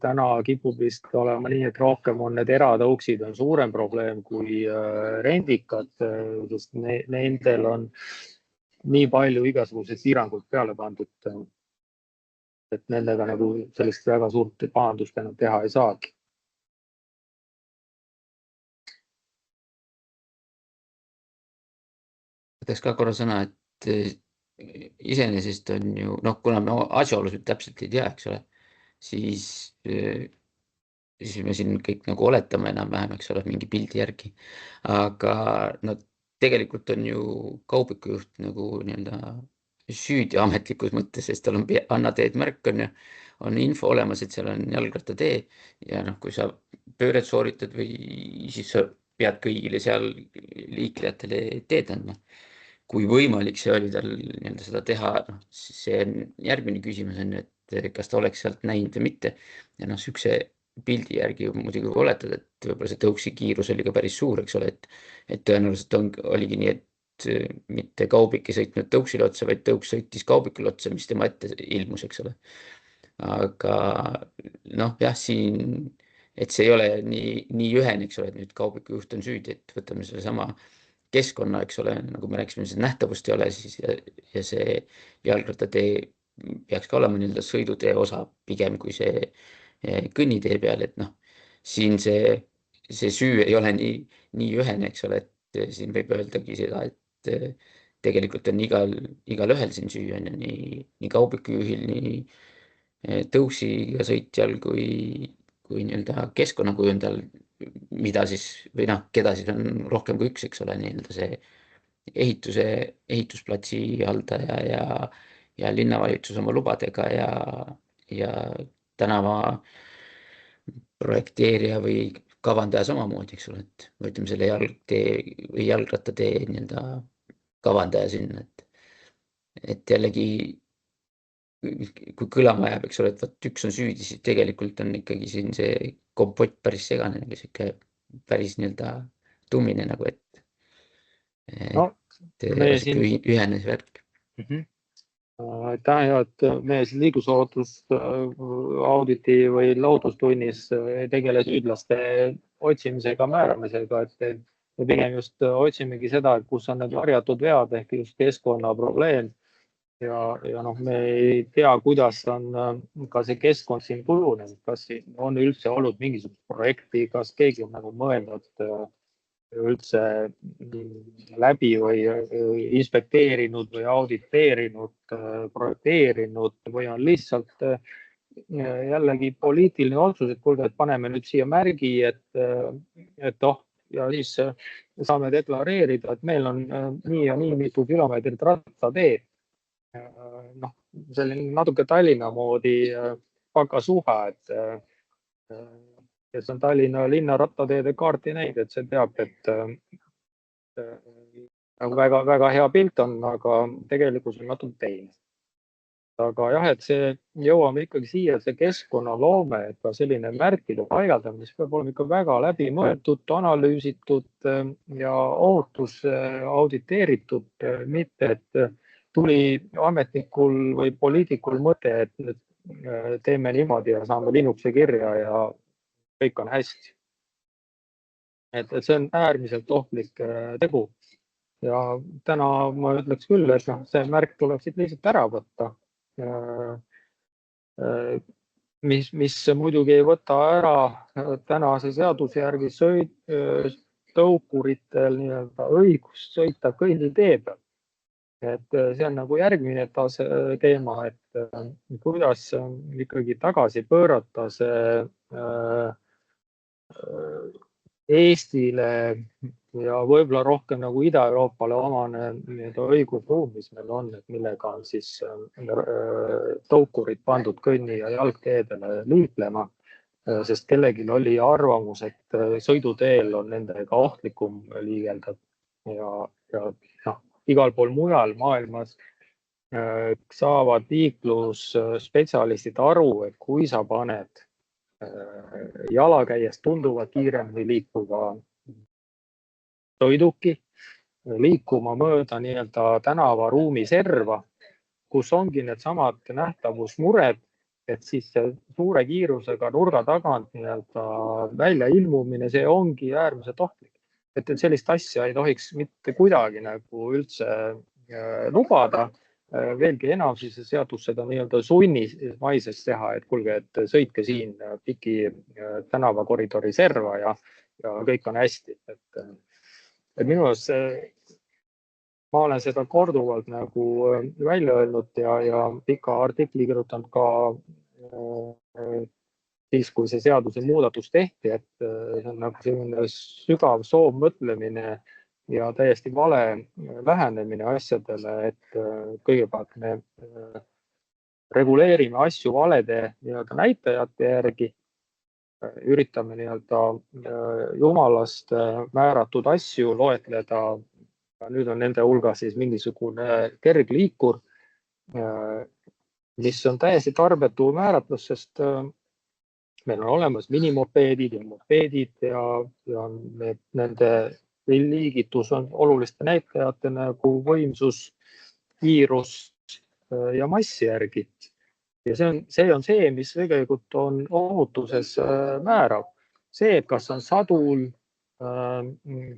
täna kipub vist olema nii, et rohkem on need eratõuksid on suurem probleem kui rendikad, sest nendel on nii palju igasuguseid piiranguid peale pandud, et nendega nagu sellist väga suurt pahandust enam teha ei saagi. Võtaks ka korra sõna, et iseenesest on ju, kuna me asjaolusid täpselt ei tea, eks ole, siis me siin kõik nagu oletame enam-vähem, eks ole, mingi pildi järgi. Aga tegelikult on ju kaubikujuht nagu nii-öelda süüdi ametlikus mõttes, sest tal on Anna teed märk on info olemas, et seal on jalgrattatee ja kui sa pööret sooritad või siis sa pead kõigile seal liiklejatele teed andma. Kui võimalik see oli tal seda teha, siis see järgmine küsimus on, et kas ta oleks sealt näinud või mitte. Ja sükse pildi järgi muidugi oletad, et võib-olla see tõuksi kiirus oli ka päris suur, eks ole, et tõenäoliselt oligi nii, et mitte kaubik ei sõitnud tõuksile otsa, vaid tõuks sõitis kaubikule otsa, mis tema ette ilmus, eks ole. Aga jah, siin, et see ei ole nii ühene, eks ole, et nüüd kaubiku juht on süüdi, et võtame selle sama keskkonna, eks ole, nagu me rääkisime, see nähtavust ei ole siis ja see jalgrattatee peaks ka olema nii-öelda sõidutee osa pigem kui see kõnnitee peal, et siin see süü ei ole nii ühene, eks ole, et siin võib öeldagi seda, et tegelikult on igal ühel siin süü, on ju, nii kaubikujuhil, nii tõusiga sõitjal kui nii-öelda keskkonnakujundajal, mida siis, või keda siis on rohkem kui üks, eks ole, nii-öelda see ehitusplatsi haldaja ja linnavalitsus oma lubadega ja tänava projekteerija või kavandaja samamoodi, eks ole, et või ütleme selle jalgtee või jalgrattatee nii-öelda kavandaja sinna, et jällegi kui kõlama jääb, eks ole, et võt üks on süüdi, siis tegelikult on ikkagi siin see kompott päris segane, nagu siuke päris nii-öelda tummine nagu, et ühene värk. Aitäh, et me liiklusohutust auditi või loodustunnis ei tegele süüdlaste otsimisega, määramisega, et me pigem just otsimegi seda, et kus on need varjatud vead ehk just keskkonnaprobleem. Ja me ei tea, kuidas on ka see keskkond siin kujunenud, kas on üldse olnud mingisugust projekti, kas keegi on nagu mõelnud üldse läbi või inspekteerinud või auditeerinud, projekteerinud või on lihtsalt jällegi poliitiline otsus, et kuulge, et paneme nüüd siia märgi, et ja siis saame deklareerida, et meil on nii ja nii mitu kilomeetrit rattateed. Selline natuke Tallinna moodi pakasuha, et kes on Tallinna linna rattateede kaarti näinud, et see teab, et väga hea pilt on, aga tegelikult on natuke teine. Aga jah, et see jõuame ikkagi siia, see keskkonnaloome, et ka selline märkide paigaldamine, mis peab olema ikka väga läbimõeldud, analüüsitud ja ohutus auditeeritud, mitte et tuli ametnikul või poliitikul mõte, et teeme niimoodi ja saame linnukese kirja ja kõik on hästi. Et see on äärmiselt ohtlik tegu. Ja täna ma ütleks küll, et see märk tuleb siit lihtsalt ära võtta. Mis muidugi ei võta ära tänase seaduse järgi tõukuritel nii-öelda õigust sõita kõnnitee peal. Et see on nagu järgmine teema, et kuidas ikkagi tagasi pöörata see Eestile ja võib-olla rohkem nagu Ida-Euroopale omane õigusruum, mis meil on, et millega on siis tõukurid pandud kõnni- ja jalgteedele liiklema, sest kellelgi oli arvamus, et sõiduteel on nendega ohtlikum liigelda ja igal pool mujal maailmas saavad liiklusspetsialistid aru, et kui sa paned jalakäijast tunduvalt kiiremini liikuva sõiduki liikuma mööda nii-öelda tänavaruumi serva, kus ongi need samad nähtavusmured, et siis suure kiirusega nurga tagant nii-öelda välja ilmumine, see ongi äärmiselt ohtlik. Et sellist asja ei tohiks mitte kuidagi nagu üldse lubada. Veelgi enam siis seadus seda nii-öelda sunnismaises teha, et kuulge, et sõitke siin piki tänavakoridori serva ja kõik on hästi. Et minu arust ma olen seda korduvalt nagu välja öelnud ja pika artikli kirjutanud ka siis, kui see seaduse muudatus tehti, et see on nagu selline sügav soovmõtlemine ja täiesti vale lähenemine asjadele, et kõigepealt me reguleerime asju valede nii-öelda näitajate järgi, üritame nii-öelda jumalast määratud asju loetleda, nüüd on nende hulgas siis mingisugune kergliikur, mis on täiesti tarbetu määratlus, sest meil on olemas minimopeedid ja mopeedid ja nende liigitus on oluliste näitajate nagu võimsus, kiirus ja massi järgi. Ja see on see, mis tegelikult on ohutuses määrav. See, et kas on sadul,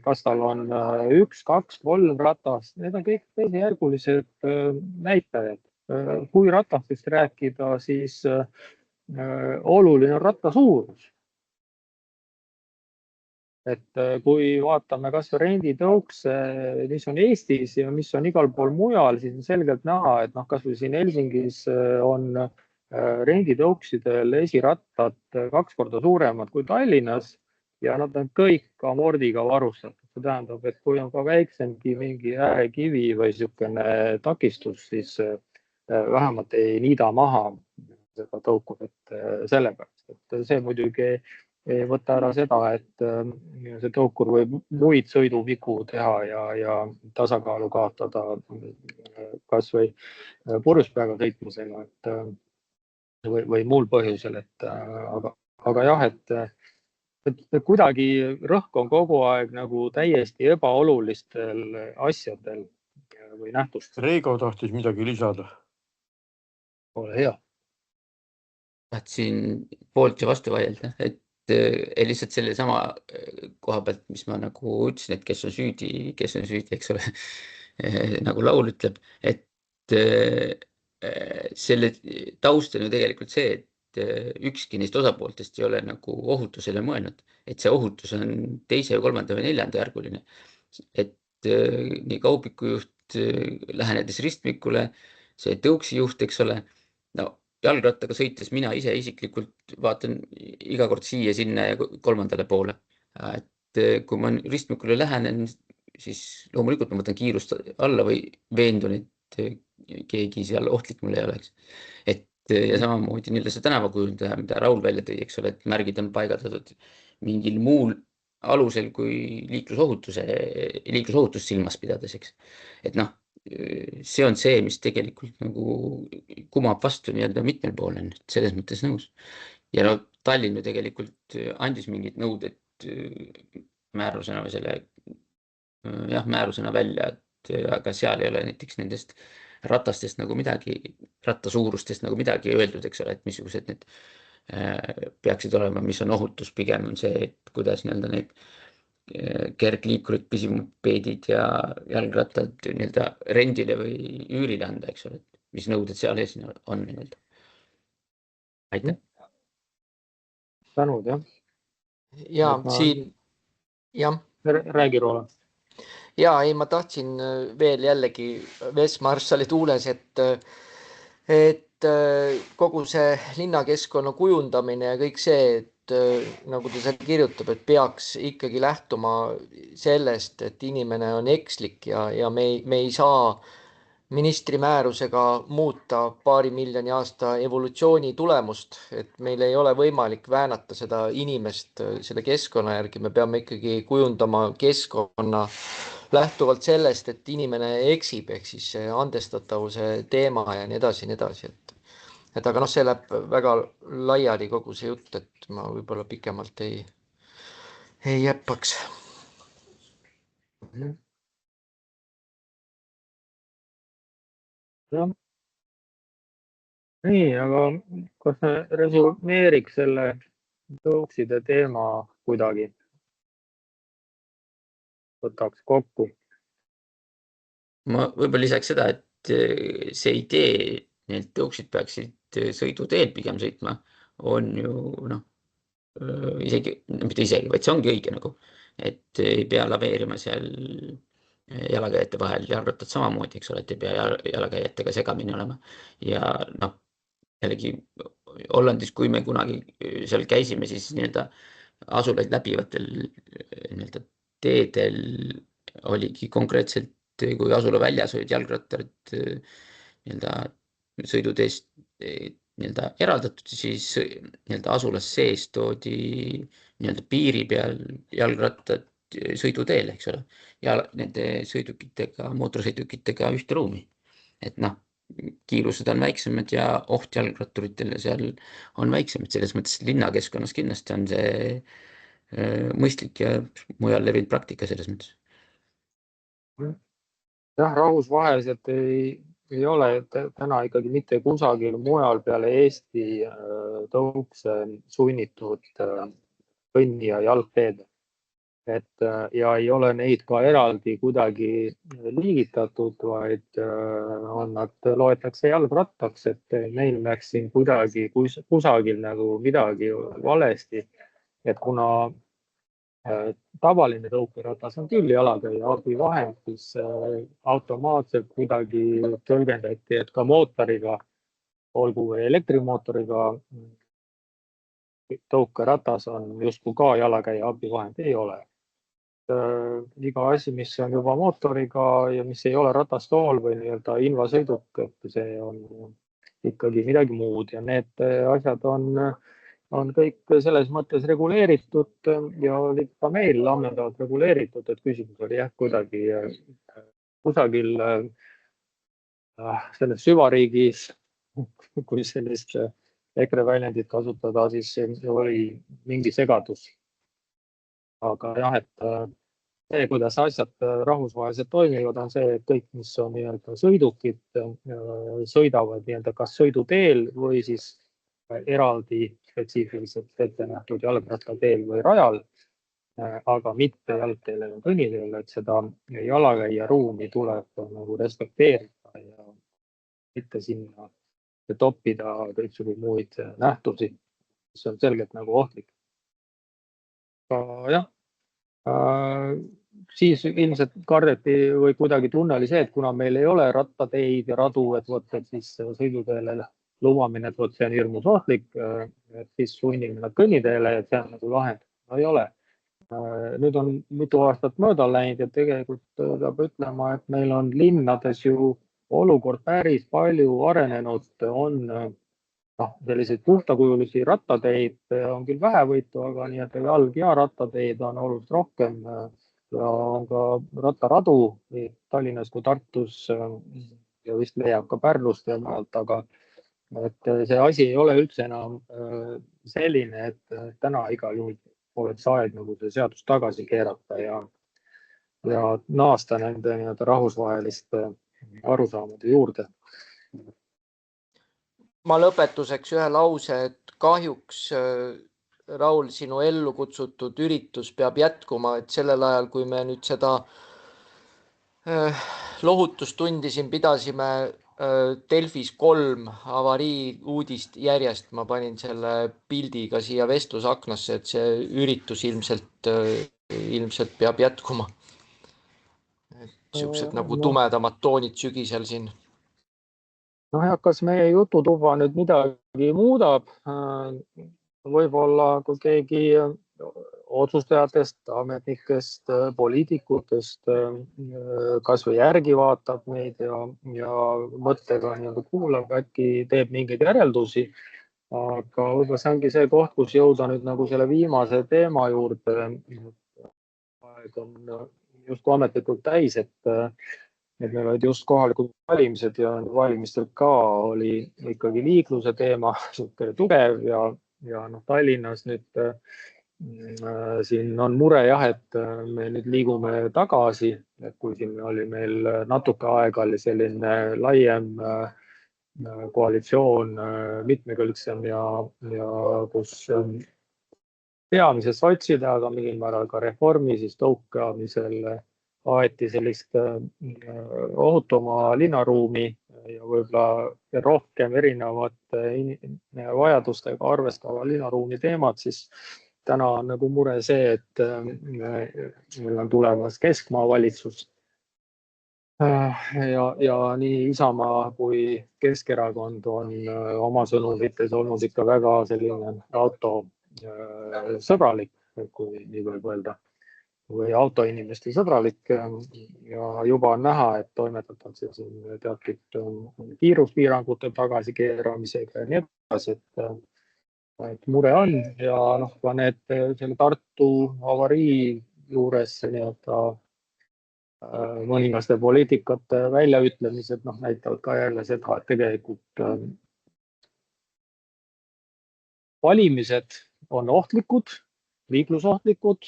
kas tal on 1, 2, 3 ratast, need on kõik teisejärgulised näitajad. Kui ratastest rääkida, siis oluline on ratta suurus. et kui vaatame kas või renditõukse, mis on Eestis ja mis on igal pool mujal, siis on selgelt näha, et noh, kas või siin Helsingis on renditõuksidel esirattad 2 korda suuremad kui Tallinnas ja nad on kõik amordiga varustatud. See tähendab, et kui on ka väiksemgi mingi äärekivi või niisugune takistus, siis vähemalt ei niida maha seda tõukudest sellepärast, et see muidugi ei võta ära seda, et see tõukur võib muid sõiduvigu teha ja tasakaalu kaotada kas või purjuspeaga sõitmisega, või muul põhjusel, aga jah, et kuidagi rõhk on kogu aeg nagu täiesti ebaolulistel asjadel või nähtustel. Reigo tahtis midagi lisada. Ole hea. Tahtsin poolt ja vastu vaielda, et lihtsalt selle sama koha pealt, mis ma nagu ütlesin, et kes on süüdi, eks ole, nagu laul ütleb, et selle taust on ju tegelikult see, et ükski neist osapooltest ei ole nagu ohutusele mõelnud, et see ohutus on 2., 3. või 4. järguline. Et nii kaubikujuht lähenedes ristmikule, see tõuksijuht, eks ole, no jalgrattaga sõites mina ise isiklikult vaatan iga kord siia, sinna ja 3. poole. Et kui ma ristmikule lähenen, siis loomulikult ma võtan kiirust alla või veendun, et keegi seal ohtlik mul ei oleks. Ja samamoodi nii see tänavakujundaja, mida Raul välja tõi, eks ole, et märgid on paigaldatud mingil muul alusel kui liiklusohutust silmas pidades, eks. Et noh, see on see, mis tegelikult nagu kumab vastu nii-öelda mitmel poolel, selles mõttes nõus. Ja no Tallinn ju tegelikult andis mingid nõuded määrusena või selle määrusena välja, aga seal ei ole näiteks nendest ratastest nagu midagi, rattasuurustest nagu midagi öeldud, eks ole, et missugused need peaksid olema, mis on ohutus, pigem on see, et kuidas nii-öelda need kergliikurid, pisimopeedid ja jalgrattad nii-öelda rendile või üürile anda, eks ole, et mis nõuded seal ees on nii-öelda. Aitäh. Tänud, jah. Ja siin, jah. Räägi, Roland. Ja ei, ma tahtsin veel jällegi Vestmarssali tuules, et kogu see linnakeskkonna kujundamine ja kõik see, et nagu ta seal kirjutab, et peaks ikkagi lähtuma sellest, et inimene on ekslik ja me ei saa ministri määrusega muuta paari miljoni aasta evolutsiooni tulemust, et meil ei ole võimalik väänata seda inimest selle keskkonna järgi, me peame ikkagi kujundama keskkonna lähtuvalt sellest, et inimene eksib, ehk siis see andestatavuse teema ja nii edasi, et aga noh, see läheb väga laiali kogu see jutt, et ma võib-olla pikemalt ei jäppaks. Jah. Nii, aga kas me resumeeriks selle tõukside teema kuidagi? Võtaks kokku. Ma võib-olla lisaks seda, et see idee, need tõuksid peaksid sõiduteel pigem sõitma, on ju mitte isegi, vaid see ongi õige nagu, et ei pea laveerima seal jalakäijate vahel, jalgrattad samamoodi, eks ole, et ei pea jalakäijatega segamini olema. Ja noh, jällegi Hollandis, kui me kunagi seal käisime, siis nii-öelda asulaid läbivatel nii-öelda teedel oligi konkreetselt, kui asula väljas olid jalgrattad nii-öelda sõiduteest nii-öelda eraldatud, siis nii-öelda asulas sees toodi nii-öelda piiri peal jalgrattad sõiduteel, eks ole, ja nende sõidukitega, mootorsõidukitega ühte ruumi. Et noh, kiirused on väiksemad ja oht jalgratturitele seal on väiksemad, selles mõttes linnakeskkonnas kindlasti on see mõistlik ja mujal levinud praktika selles mõttes. Jah, rahvusvaheliselt ei ole täna ikkagi mitte kusagil mujal peale Eesti tõukse sunnitud kõnni- ja jalgteed. Ja ei ole neid ka eraldi kuidagi liigitatud, vaid nad loetakse jalgrattaks, et neil läks siin kusagil nagu midagi valesti. Et kuna Tavaline tõukeratas on küll jalakäija abivahend, siis automaatselt kuidagi tõlgendati, et ka mootoriga, olgu elektrimootoriga tõukeratas on justkui ka jalakäija abivahend, ei ole. Iga asi, mis on juba mootoriga ja mis ei ole ratastool või nii-öelda invasõiduk, et see on ikkagi midagi muud ja need asjad on kõik selles mõttes reguleeritud ja olid ka meil ammendavalt reguleeritud, et küsimus oli jah, kuidagi kusagil selles süvariigis, kui sellist EKRE väljendit kasutada, siis oli mingi segadus. Aga jah, et see, kuidas asjad rahvusvaheliselt toimivad, on see, et kõik, mis on nii-öelda sõidukid, sõidavad nii-öelda kas sõiduteel või siis eraldi spetsiifiliselt ette nähtud jalgrattateel või rajal, aga mitte jalgteele ja kõnniteele, et seda jalakäija ruumi tuleb nagu respekteerida ja mitte sinna toppida kõiksugu muid nähtusi, mis on selgelt nagu ohtlik. Jah, siis ilmselt kardeti või kuidagi tunne oli see, et kuna meil ei ole rattateid ja radu, et siis sõiduteele lubamine, et see on hirmus ohtlik, et siis sunnime nad kõnniteele, et see on nagu lahend. No ei ole. Nüüd on mitu aastat mööda läinud ja tegelikult peab ütlema, et meil on linnades ju olukord päris palju arenenud, on selliseid puhtakujulisi rattateid on küll vähevõitu, aga nii, et jalg- ja rattateid on oluliselt rohkem ja on ka rattaradu nii Tallinnas kui Tartus ja vist leiab ka Pärnust ja maalt, aga et see asi ei ole üldse enam selline, et täna igal juhul oleks aeg nagu see seadus tagasi keerata ja naasta nende rahvusvaheliste arusaamade juurde. Ma lõpetuseks ühe lause, et kahjuks Raul, sinu ellu kutsutud üritus peab jätkuma, et sellel ajal, kui me nüüd seda lohutustundi siin pidasime Delfis 3 avarii uudist järjest, ma panin selle pildiga siia vestlusaknasse, et see üritus ilmselt peab jätkuma. Siuksed nagu tumedamad toonid sügisel siin. Kas meie jututuba nüüd midagi muudab? Võib-olla kui keegi otsustajatest, ametnikest, poliitikutest kas või järgi vaatab meid ja mõttega kuulab, äkki teeb mingeid järeldusi. Aga võib-olla see ongi see koht, kus jõuda nüüd nagu selle viimase teema juurde. Aeg on justkui ametlikult täis, et meil olid just kohalikud valimised ja valimistel ka oli ikkagi liikluse teema tugev ja Tallinnas nüüd siin on mure jah, et me nüüd liigume tagasi, et kui siin oli meil natuke aega oli selline laiem koalitsioon, mitmekülgsem ja kus peamiselt sotside, aga mingil määral ka reformi siis tõukamisel aeti sellist ohutuma linnaruumi ja võib-olla rohkem erinevate vajadustega arvestava linnaruumi teemad, siis täna on nagu mure see, et meil on tulemas keskmaa valitsus. Ja nii Isamaa kui Keskerakond on oma sõnumites olnud ikka väga selline autosõbralik, kui nii võib öelda, või autoinimeste sõbralik ja juba on näha, et toimetatakse siin teatud kiiruspiirangute tagasikeeramisega ja nii edasi, et mure on ja ka need selle Tartu avarii juures nii-öelda mõningaste poliitikate väljaütlemised näitavad ka jälle seda, et tegelikult valimised on ohtlikud, liiklusohtlikud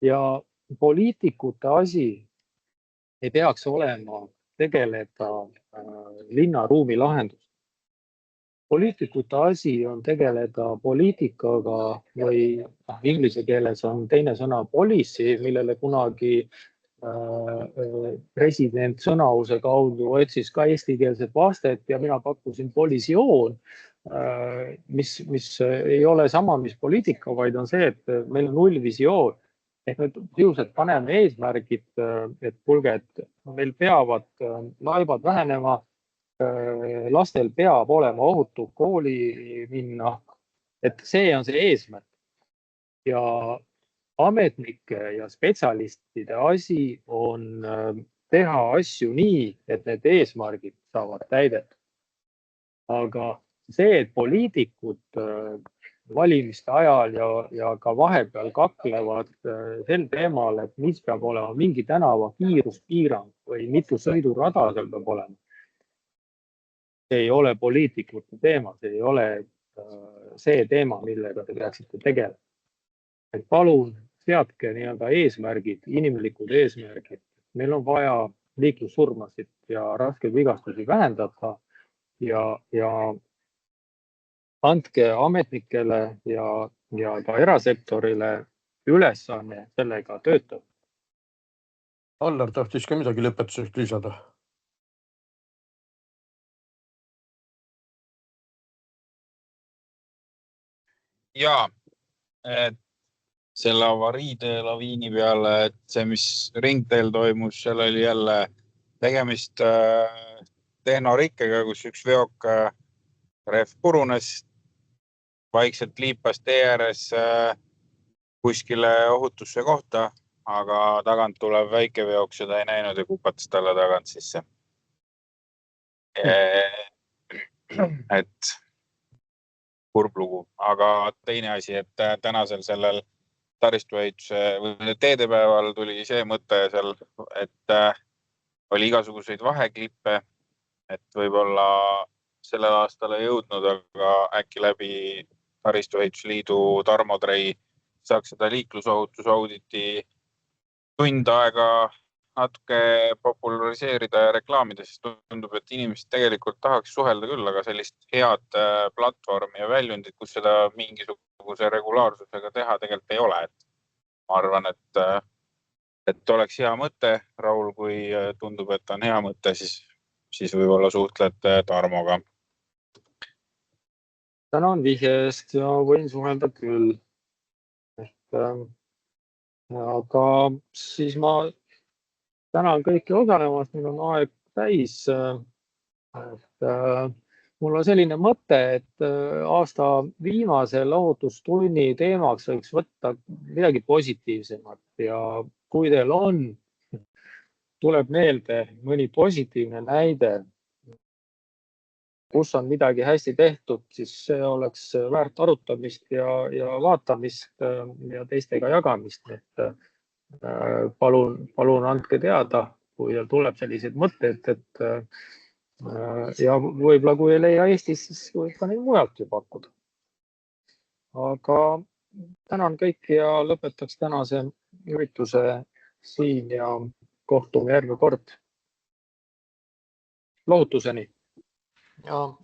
ja poliitikute asi ei peaks olema tegeleda linnaruumi lahendust. Poliitikute asi on tegeleda poliitikaga või inglise keeles on teine sõna policy, millele kunagi president sõnause kaudu otsis ka eestikeelset vastet ja mina pakkusin polisioon, mis ei ole sama, mis poliitika, vaid on see, et meil on nullvisioon. Ehk me sisuliselt paneme eesmärgid, et kuulge, et meil peavad laibad vähenema, lastel peab olema ohutu kooli minna, et see on see eesmärk. Ja ametnike ja spetsialistide asi on teha asju nii, et need eesmärgid saavad täidetud. Aga see, et poliitikud valimiste ajal ja ka vahepeal kaklevad sel teemal, et mis peab olema mingi tänava kiiruspiirang või mitu sõidurada seal peab olema. See ei ole poliitikute teema, see ei ole see teema, millega te peaksite tegelema. Et palun seadke nii-öelda eesmärgid, inimlikud eesmärgid. Meil on vaja liiklussurmasid ja raskeid vigastusi vähendada ja andke ametnikele ja ka erasektorile ülesanne sellega töötada. Allar tahtis ka midagi lõpetuseks lisada. Jaa, selle avariide laviini peale, et see, mis ringteel toimus, seal oli jälle tegemist tehnorikkega, kus üks veok rehv purunes, vaikselt liipas tee ääres kuskile ohutusse kohta, aga tagant tuleb väike veok, seda ei näinud ja kupatas talle tagant sisse. Et kurb lugu, aga teine asi, et tänasel sellel taristuehituse või teedepäeval tuli see mõte seal, et oli igasuguseid vaheklippe, et võib-olla sellel aastal ei jõudnud, aga äkki läbi taristuehitusliidu Tarmo Trei saaks seda liiklusohutusauditi tund aega natuke populariseerida ja reklaamida, sest tundub, et inimesed tegelikult tahaks suhelda küll, aga sellist head platvormi ja väljundit, kus seda mingisuguse regulaarsusega teha tegelikult ei ole. Et ma arvan, et oleks hea mõte, Raul, kui tundub, et on hea mõte, siis võib-olla suhtled Tarmoga. Tänan vihje eest ja võin suhelda küll. Aga siis ma tänan kõiki osalemast, meil on aeg täis. Mul on selline mõte, et aasta viimasel ohutustunni teemaks võiks võtta midagi positiivsemat ja kui teil on, tuleb meelde mõni positiivne näide, kus on midagi hästi tehtud, siis see oleks väärt arutamist ja vaatamist ja teistega jagamist. Palun andke teada, kui teil tuleb sellised mõtted, ja võib-olla kui ei leia Eestis, siis võib ka neid mujalt ju pakkuda. Aga tänan kõiki ja lõpetaks tänase ürituse siin ja kohtume järgmine kord. Lohutuseni! Ja